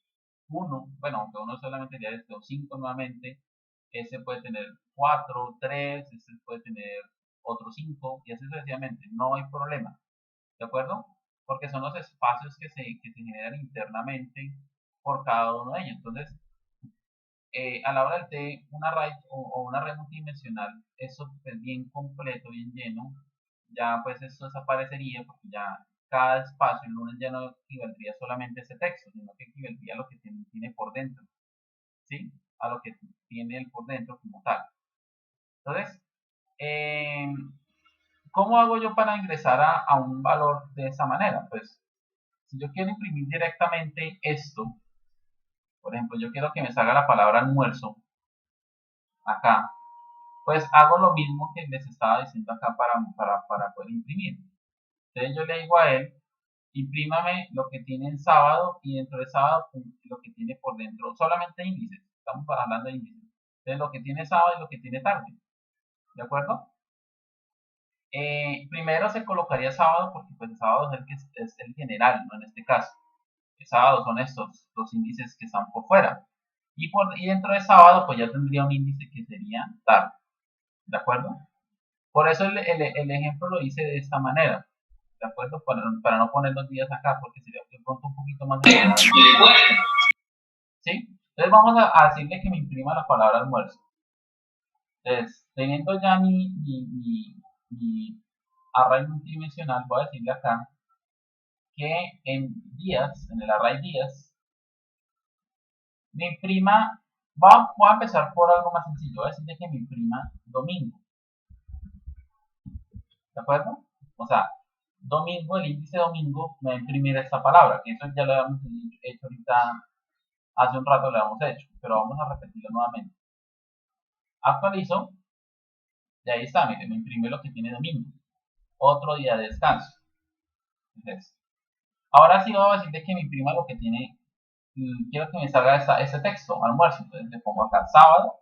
1, bueno, aunque uno solamente ya este, o 5 nuevamente, este puede tener 4, 3, este puede tener otro 5, y así sucesivamente, no hay problema, ¿de acuerdo? Porque son los espacios que se generan internamente por cada uno de ellos. Entonces, a la hora de un array o un array multidimensional, eso es bien completo, bien lleno, ya pues esto desaparecería porque ya cada espacio el lunes ya no equivaldría solamente a ese texto, sino que equivaldría a lo que tiene por dentro, ¿sí? A lo que tiene el por dentro como tal. Entonces, ¿cómo hago yo para ingresar a un valor de esa manera? Pues, si yo quiero imprimir directamente esto, por ejemplo, yo quiero que me salga la palabra almuerzo acá, pues hago lo mismo que les estaba diciendo acá para poder imprimir. Entonces yo le digo a él, imprímame lo que tiene en sábado y dentro de sábado lo que tiene por dentro, solamente índices, estamos hablando de índices. Entonces lo que tiene sábado y lo que tiene tarde, ¿de acuerdo? Primero se colocaría sábado porque pues el sábado es el general, ¿no? En este caso. El sábado son estos, los índices que están por fuera. Y dentro de sábado, pues ya tendría un índice que sería tarde. ¿De acuerdo? Por eso el ejemplo lo hice de esta manera. ¿De acuerdo? Para no poner los días acá, porque sería de pronto un poquito más de... ¿Sí? Entonces vamos a decirle que me imprima la palabra almuerzo. Entonces, teniendo ya mi array multidimensional, voy a decirle acá que en días, en el array días, me imprima, voy a empezar por algo más sencillo, voy a decirle que me imprima domingo. ¿De acuerdo? O sea, domingo, el índice domingo me va a imprimir esta palabra, que eso ya lo habíamos hecho ahorita, hace un rato lo habíamos hecho, pero vamos a repetirlo nuevamente. Actualizo, y ahí está, mire, me imprime lo que tiene domingo. Otro día de descanso. Entonces, ahora sí vamos a decirle que me imprima lo que tiene, quiero que me salga ese texto, almuerzo. Entonces le pongo acá sábado.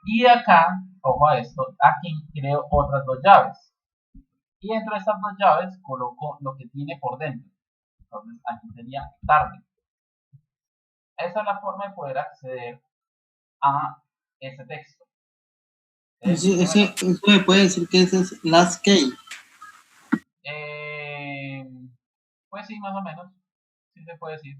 Y acá, ojo a esto, aquí creo otras dos llaves. Y dentro de estas dos llaves coloco lo que tiene por dentro. Entonces aquí sería tarde. Esa es la forma de poder acceder a ese texto. Eso me puede decir que ese es last key. Pues sí, más o menos. Sí se puede decir.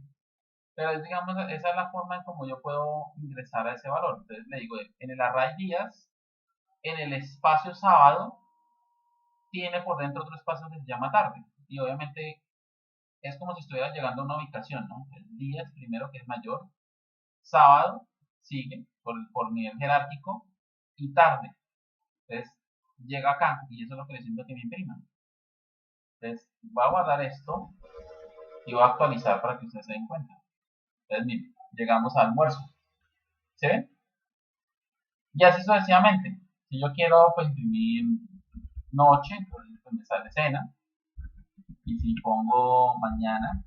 Pero digamos, esa es la forma en como yo puedo ingresar a ese valor. Entonces le digo, en el array días, en el espacio sábado, tiene por dentro otro espacio que se llama tarde. Y obviamente es como si estuviera llegando a una ubicación, ¿no? El días primero, que es mayor, sábado sigue por nivel jerárquico, y tarde. Entonces llega acá y eso es lo que necesito que me imprima. Entonces voy a guardar esto y voy a actualizar para que ustedes se den cuenta. Entonces miren, llegamos al almuerzo. ¿Sí ven? Y así sucesivamente. Si yo quiero pues imprimir noche, entonces pues, me sale cena. Y si pongo mañana,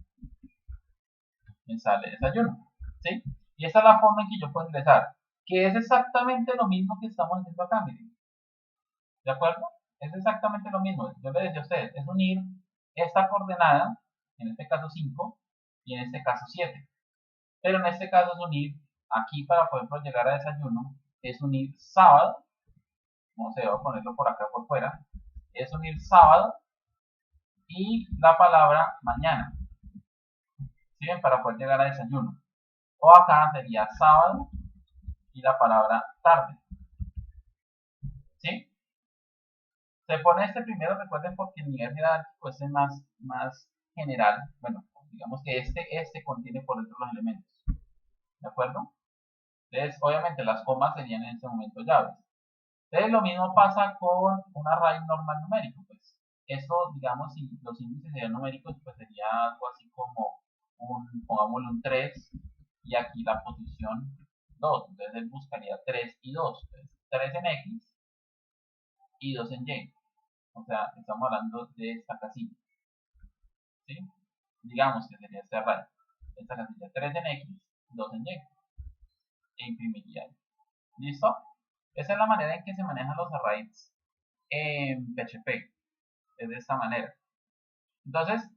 me sale desayuno. ¿Sí? Y esa es la forma en que yo puedo ingresar. Que es exactamente lo mismo que estamos haciendo acá, miren. ¿De acuerdo? Es exactamente lo mismo. Yo le decía a ustedes, es unir esta coordenada, en este caso 5, y en este caso 7. Pero en este caso es unir, aquí para poder llegar a desayuno, es unir sábado, no sé, voy a ponerlo por acá por fuera, es unir sábado y la palabra mañana. ¿Sí ven? Para poder llegar a desayuno. O acá sería sábado y la palabra tarde. ¿Sí? Se pone este primero, recuerden, porque el nivel jerárquico es el más general. Bueno, digamos que este contiene por dentro los elementos. ¿De acuerdo? Entonces, obviamente las comas serían en este momento llaves. Entonces, lo mismo pasa con un array normal numérico. Pues esto, digamos, si los índices serían numéricos, pues sería algo así como pongámosle un 3 y aquí la posición 2. Entonces, él buscaría 3 y 2. Entonces, 3 en X y 2 en Y. O sea, estamos hablando de esta casilla. ¿Sí? Digamos que sería este array. Esta casilla 3 en X, 2 en Y. E imprimiría ahí. ¿Listo? Esa es la manera en que se manejan los arrays en PHP. Es de esta manera. Entonces,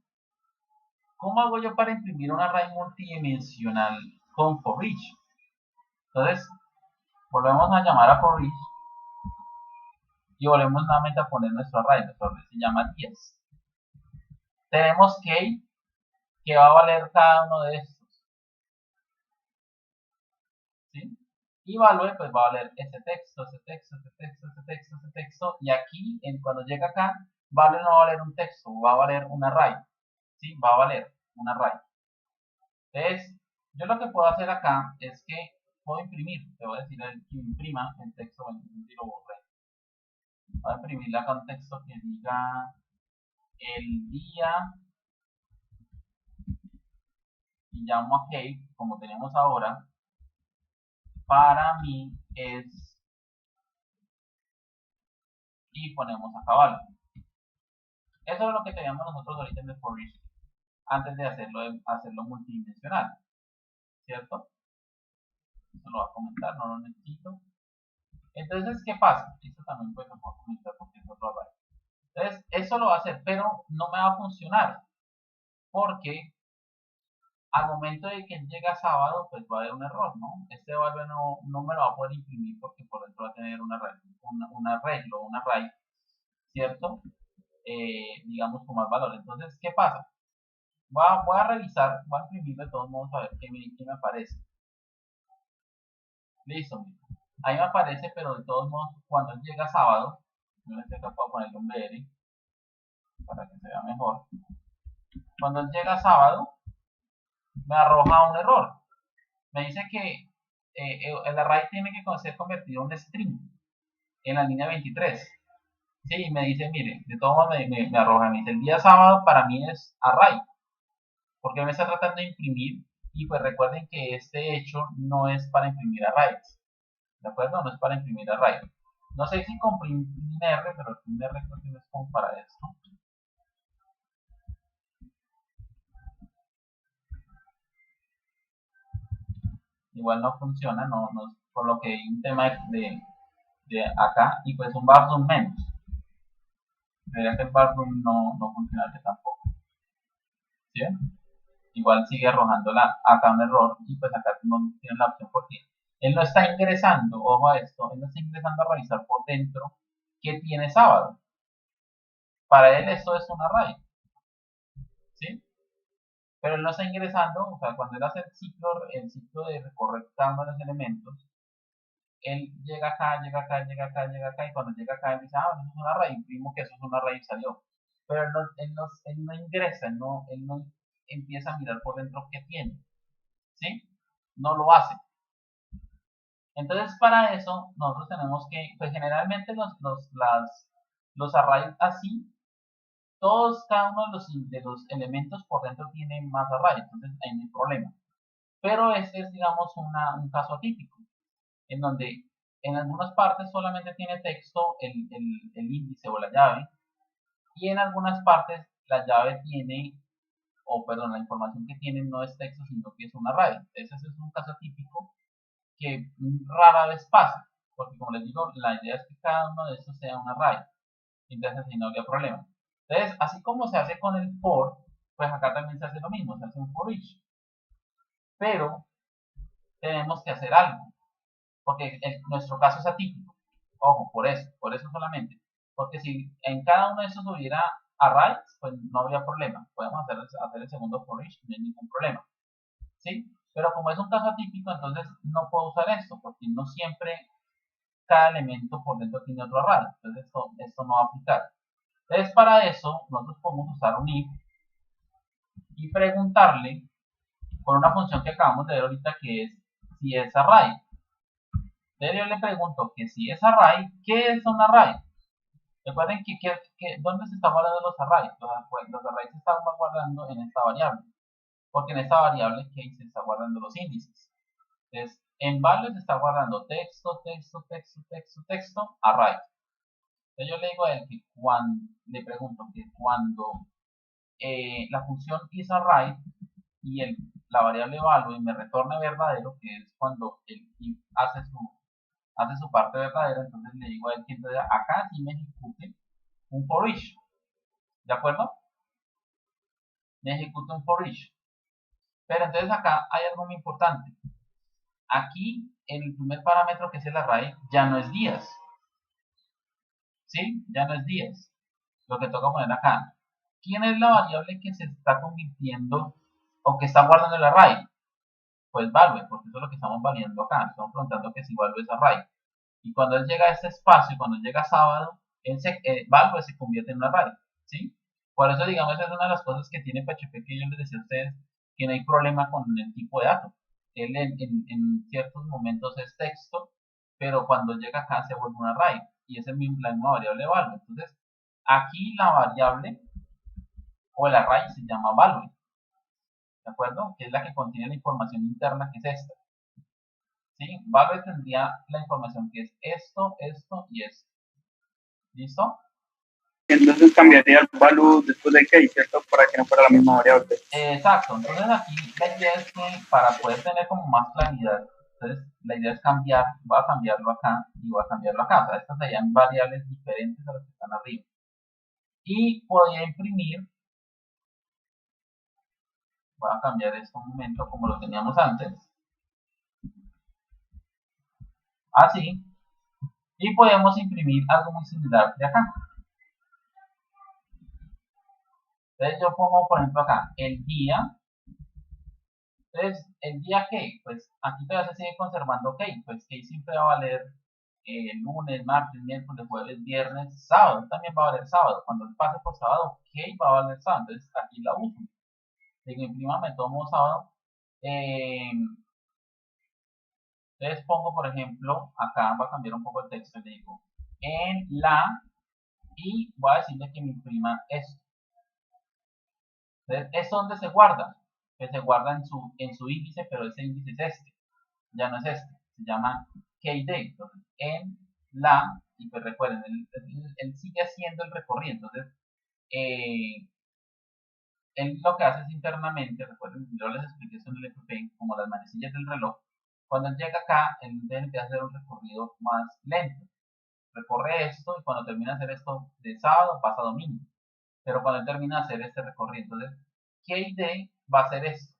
¿cómo hago yo para imprimir un array multidimensional con for each? Entonces, volvemos a llamar a for each y volvemos nuevamente a poner nuestro array. Nuestro array se llama 10. Tenemos que va a valer cada uno de estos. ¿Sí? Y value, pues va a valer ese texto, ese texto, ese texto, ese texto, ese texto. Y aquí, cuando llega acá, value no va a valer un texto, va a valer un array. ¿Sí? Va a valer un array. Entonces, yo lo que puedo hacer acá es que puedo imprimir. Te voy a decir que imprima el texto, bueno, lo borré. Voy a imprimirle acá un texto que diga el día y llamo a Kate, como tenemos ahora, para mí es, y ponemos acá value. Eso es lo que teníamos nosotros ahorita en el for each, antes de hacerlo multidimensional, ¿cierto? Eso lo voy a comentar, no lo necesito. Entonces, ¿qué pasa? Esto también pues lo puedo comentar porque es otro array. Entonces, eso lo va a hacer, pero no me va a funcionar, porque al momento de que llega sábado, pues va a haber un error, ¿no? Este value no me lo va a poder imprimir porque por dentro va a tener un arreglo, una raíz, ¿cierto? Digamos con más valor. Entonces, ¿qué pasa? Voy a revisar, voy a imprimir de todos modos a ver qué me aparece. Listo, ahí me aparece, pero de todos modos, cuando llega sábado, yo en este caso puedo ponerle un BR para que se vea mejor. Cuando llega sábado, me arroja un error. Me dice que el array tiene que ser convertido en un string en la línea 23. Sí, me dice, mire, de todos modos me arroja, me dice, el día sábado para mí es array, porque me está tratando de imprimir, y pues recuerden que este hecho no es para imprimir arrays, ¿de acuerdo? No es para imprimir arrays. No sé si con print R, pero el print R creo que no es como para esto. Igual no funciona, por lo que hay un tema de acá, y pues un varzoom menos. Debería que el varzoom no funcionaría tampoco. ¿Sí? Igual sigue arrojando acá un error, y pues acá no tiene la opción porque él no está ingresando, ojo a esto, él no está ingresando a revisar por dentro qué tiene sábado. Para él esto es un array, ¿sí? Pero él no está ingresando, o sea, cuando él hace el ciclo de recorrer cada uno de los elementos, él llega acá, llega acá, llega acá, llega acá, y cuando llega acá él dice, eso es un array, imprimo que eso es un array y salió. Pero él no ingresa, él no empieza a mirar por dentro qué tiene, ¿sí? No lo hace. Entonces, para eso, nosotros tenemos que, pues generalmente los arrays así, cada uno de los elementos por dentro tiene más array, entonces ahí no hay problema. Pero este es, digamos, un caso atípico, en donde en algunas partes solamente tiene texto el índice o la llave, y en algunas partes la llave tiene, la información que tiene no es texto, sino que es un array. Ese es un caso típico que rara vez pasa, porque como les digo, la idea es que cada uno de estos sea un array, entonces así no habría problema. Entonces, así como se hace con el for, pues acá también se hace lo mismo, se hace un for each, pero tenemos que hacer algo, porque nuestro caso es atípico, ojo, por eso solamente, porque si en cada uno de estos hubiera arrays, pues no habría problema, podemos hacer el segundo for each, no hay ningún problema, ¿sí? Pero como es un caso atípico, entonces no puedo usar esto, porque no siempre cada elemento por dentro tiene otro array, entonces esto no va a aplicar. Entonces para eso nosotros podemos usar un if y preguntarle por una función que acabamos de ver ahorita, que es si es array. Entonces yo le pregunto que si es array, ¿qué es un array? Recuerden ¿dónde se están guardando los arrays? Los arrays se están guardando en esta variable, porque en esta variable case se está guardando los índices. Entonces, en value se está guardando texto, texto, texto, texto, texto, array. Entonces yo le digo a él que le pregunto que cuando la función isArray y la variable value me retorne verdadero, que es cuando el if hace su parte verdadera, entonces le digo a él que entonces acá sí me ejecute un for each. ¿De acuerdo? Me ejecute un for each. Pero entonces acá hay algo muy importante. Aquí el primer parámetro, que es el array, ya no es días. ¿Sí? Ya no es días. Lo que toca poner acá. ¿Quién es la variable que se está convirtiendo o que está guardando el array? Pues value, porque eso es lo que estamos validando acá. Estamos preguntando que si value es array. Y cuando él llega a este espacio, cuando llega sábado, value se convierte en un array. ¿Sí? Por eso, digamos, esa es una de las cosas que tiene PHP, que yo les decía a ustedes, que no hay problema con el tipo de dato. Él en ciertos momentos es texto, pero cuando llega acá se vuelve un array. Y esa es la misma variable value. Entonces, aquí la variable o el array se llama value, ¿de acuerdo? Que es la que contiene la información interna, que es esta. ¿Sí? Value tendría la información que es esto, esto y esto. ¿Listo? Entonces cambiaría el value después de case, ¿cierto? Para que no fuera la misma variable. Exacto. Entonces aquí la idea es que para poder tener como más claridad, entonces la idea es voy a cambiarlo acá y voy a cambiarlo acá. O sea, estas serían variables diferentes a las que están arriba. Y podría imprimir Voy a cambiar esto un momento como lo teníamos antes. Así. Y podemos imprimir algo muy similar de acá. Entonces yo pongo, por ejemplo, acá, el día. Entonces, ¿el día qué? Pues aquí todavía se sigue conservando k. Pues k siempre va a valer lunes, martes, miércoles, jueves, viernes, sábado. También va a valer sábado. Cuando pase por sábado, k va a valer sábado. Entonces aquí la uso. Digo, imprímame todo modo sábado. Entonces pongo, por ejemplo, acá va a cambiar un poco el texto. Le digo, en la, y voy a decirle que me imprima esto. Entonces, ¿esto dónde se guarda? Que se guarda en su índice, pero ese índice es este. Ya no es este. Se llama KD. Entonces, en la, y pues recuerden, él sigue haciendo el recorrido. Entonces, él lo que hace es internamente, recuerden, yo les expliqué eso en el FP, como las manecillas del reloj. Cuando él llega acá, él tiene que hacer un recorrido más lento. Recorre esto y cuando termina de hacer esto de sábado pasa a domingo. Pero cuando él termina de hacer este recorrido, entonces, KD va a hacer esto.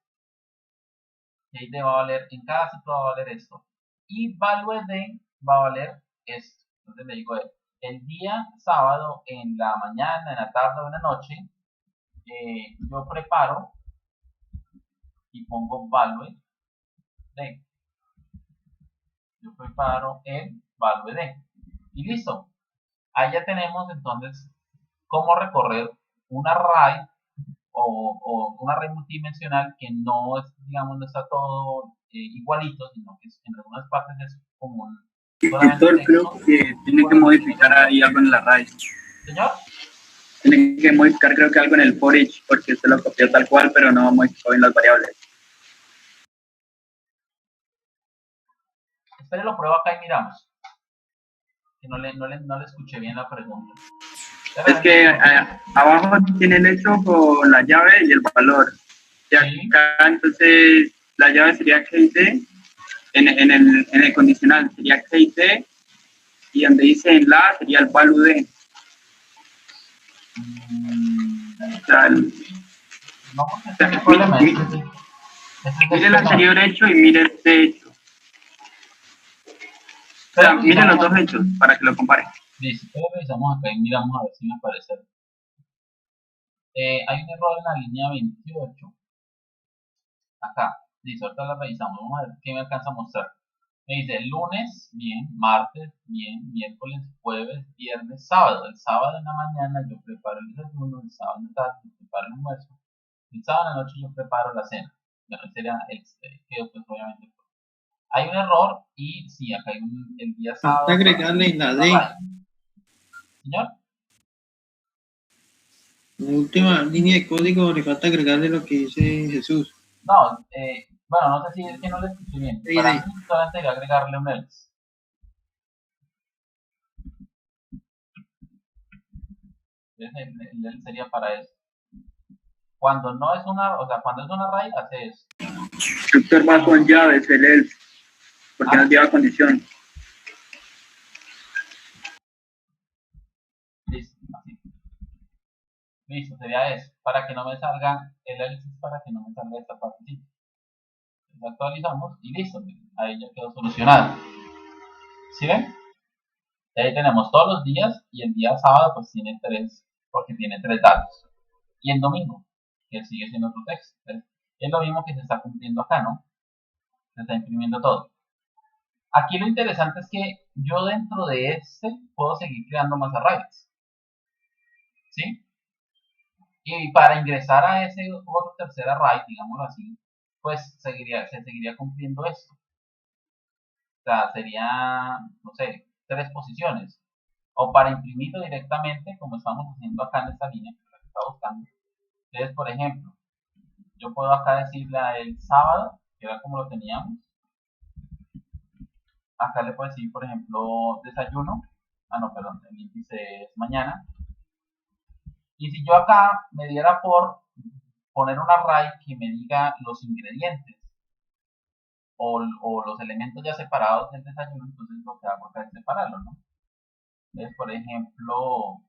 KD va a valer, en cada ciclo va a valer esto. Y value D va a valer esto. Entonces le digo, el día sábado en la mañana, en la tarde o en la noche, yo preparo y pongo value D. Yo preparo el value D. Y listo. Ahí ya tenemos entonces cómo recorrer un array o un array multidimensional que no es, digamos, no está todo igualito, sino que en algunas partes es como un Víctor, creo que tiene que modificar ahí algo en el array. ¿Señor? Tiene que modificar creo que algo en el for each, porque se lo copió tal cual, pero no modificó bien las variables. Espere, lo pruebo acá y miramos. Que no le escuché bien la pregunta. Es que abajo tiene el hecho con la llave y el valor. Y acá entonces la llave sería KT, en el condicional sería KT, y donde dice en la sería el value D. O sea, no, porque el problema mire el anterior hecho y mire este hecho. O sea, mire los dos hechos para que lo compare. Listo, pero revisamos acá y miramos a ver si me aparece. Hay un error en la línea 28. Acá. Listo, ahorita la revisamos. Vamos a ver qué me alcanza a mostrar. Me dice lunes, bien, martes, bien, miércoles, jueves, viernes, sábado. El sábado en la mañana yo preparo el desayuno, el sábado en la tarde yo preparo el almuerzo, el sábado en la noche yo preparo la cena. Bueno, sería que pues obviamente hay un error y sí, acá hay el día sábado. Falta agregarle en la D. Señor. En la última línea de código le falta agregarle lo que dice Jesús. No, bueno, no sé si es que no le escuché bien. Para mí solamente hay que agregarle un else. Entonces el else sería para eso. Cuando no es una, o sea, cuando es una array, hace eso. Doctor va con llaves, el else, porque no lleva condición. Listo, así. Listo, sería eso. Para que no me salga el else, para que no me salga esta parte. Sí. Lo actualizamos y listo. Ahí ya quedó solucionado. ¿Sí ven? Y ahí tenemos todos los días y el día sábado pues tiene 3, porque tiene 3 datos. Y el domingo, que sigue siendo otro texto. Es lo mismo que se está cumpliendo acá, ¿no? Se está imprimiendo todo. Aquí lo interesante es que yo dentro de este puedo seguir creando más arrays. ¿Sí? Y para ingresar a ese otro tercer array, digámoslo así, pues se seguiría cumpliendo esto. O sea, sería, no sé, 3 posiciones. O para imprimirlo directamente, como estamos haciendo acá en esta línea, que está buscando. Entonces, por ejemplo, yo puedo acá decirle a el sábado, que era como lo teníamos. Acá le puedo decir, por ejemplo, desayuno. Ah, no, perdón, el índice es mañana. Y si yo acá me diera por poner un array que me diga los ingredientes o los elementos ya separados del desayuno, entonces lo que hago acá es separarlo, ¿no? Entonces, por ejemplo,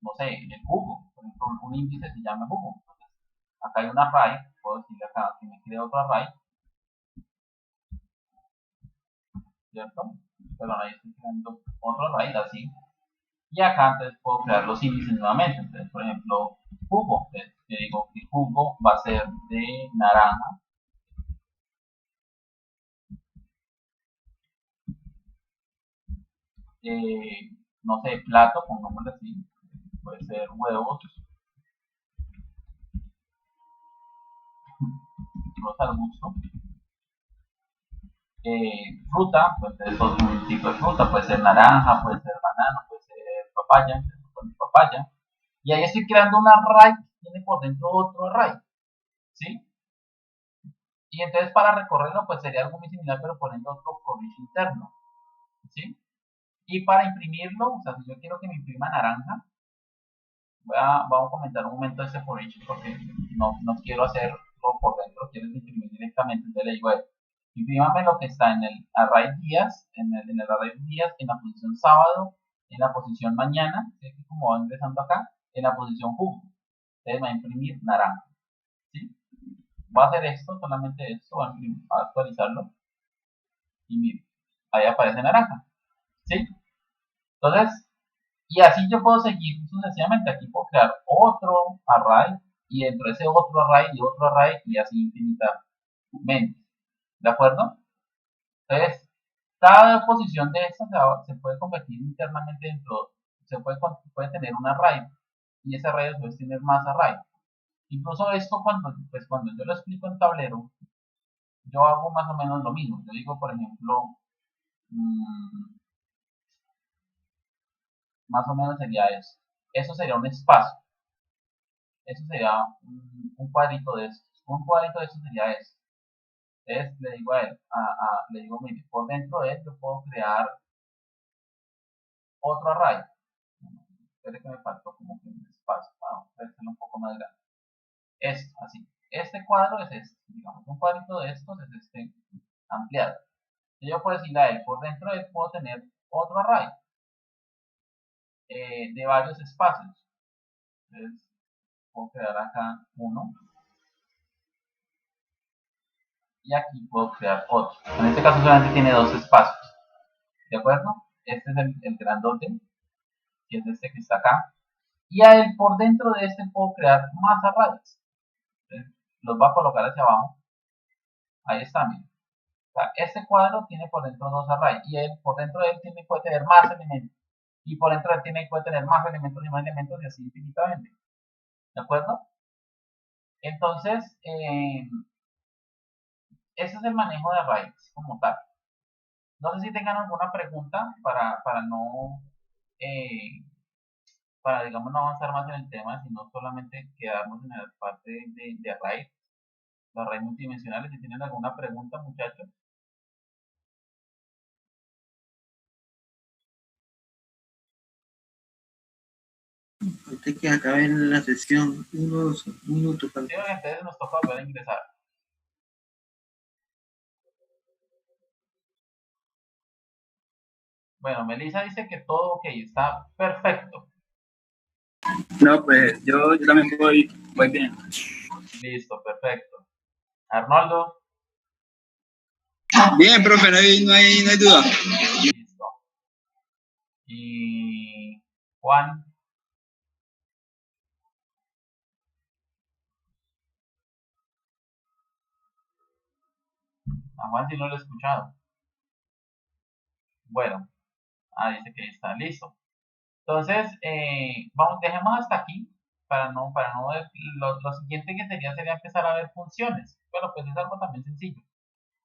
no sé, el jugo, por ejemplo, un índice se llama jugo. Entonces, acá hay un array, puedo decirle acá que me cree otro array, ¿cierto? Perdón, ahí estoy creando otro array, así. Y acá entonces puedo crear los índices nuevamente. Entonces, por ejemplo, jugo. Entonces, yo digo que jugo va a ser de naranja. No sé, plato, pongámosle así. Puede ser huevos. Fruta al gusto. Fruta, pues es otro tipo de fruta. Puede ser naranja, puede ser banano, puede ser papaya. Papaya. Y ahí estoy creando un array que tiene por dentro otro array. ¿Sí? Y entonces para recorrerlo pues sería algo muy similar pero poniendo otro for each interno. ¿Sí? Y para imprimirlo, o sea, si yo quiero que me imprima naranja, vamos a comentar un momento ese for each porque no quiero hacerlo por dentro, quiero imprimir directamente. Entonces le digo, imprímame lo que está en el array días, en el array días, en la posición sábado, en la posición mañana, ¿sí? Como va ingresando acá, en la posición jugo. Entonces me va a imprimir naranja. ¿Sí? Voy a hacer esto, solamente esto, voy a actualizarlo. Y miren, ahí aparece naranja. ¿Sí? Entonces, y así yo puedo seguir sucesivamente. Aquí puedo crear otro array y dentro de ese otro array y otro array y así infinitamente. ¿De acuerdo? Entonces, cada posición de esta se puede convertir internamente dentro, se puede tener un array y ese array puede tener más array. Incluso esto cuando yo lo explico en tablero, yo hago más o menos lo mismo. Yo digo, por ejemplo, más o menos sería eso. Eso sería un espacio. Eso sería un cuadrito de estos. Un cuadrito de estos sería esto. Entonces le digo a él, le digo, mire, por dentro de él yo puedo crear otro array. Espere que me faltó como que un espacio para hacerlo un poco más grande. Esto, así. Este cuadro es este. Digamos, un cuadrito de estos es este ampliado. Y yo puedo decir a él, por dentro de él puedo tener otro array de varios espacios. Entonces, puedo crear acá uno. Y aquí puedo crear otro. En este caso solamente tiene dos espacios. ¿De acuerdo? Este es el grandote, que es este que está acá. Y a él por dentro de este puedo crear más arrays. Entonces, los voy a colocar hacia abajo. Ahí está, miren. O sea, este cuadro tiene por dentro dos arrays. Y él por dentro de él puede tener más elementos. Y por dentro de él puede tener más elementos y más elementos y así infinitamente. ¿De acuerdo? Entonces, ese es el manejo de arrays como tal. No sé si tengan alguna pregunta para no, digamos, no avanzar más en el tema, sino solamente quedarnos en la parte de arrays, los arrays multidimensionales. Si tienen alguna pregunta, muchachos. Antes que acabe la sesión, unos minutos. Sí, entonces nos toca volver a ingresar. Bueno, Melissa dice que todo ok, está perfecto. No, pues yo también voy bien. Listo, perfecto. Arnoldo. Bien, profe, no hay duda. Listo. Y Juan. A Juan sí no lo he escuchado. Bueno, dice que está listo. Entonces, dejemos hasta aquí para no ver. Lo siguiente que sería empezar a ver funciones. Bueno, pues es algo también sencillo.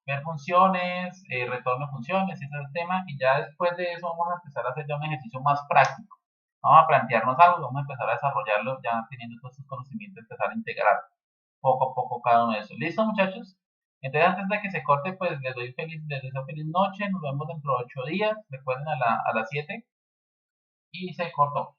Ver funciones, retorno de funciones, ese es el tema. Y ya después de eso vamos a empezar a hacer ya un ejercicio más práctico. Vamos a plantearnos algo, vamos a empezar a desarrollarlo ya teniendo todos estos conocimientos, empezar a integrar poco a poco cada uno de esos. ¿Listo, muchachos? Entonces, antes de que se corte, pues les deseo feliz noche. Nos vemos dentro de 8 días. Recuerden a las 7. Y se cortó.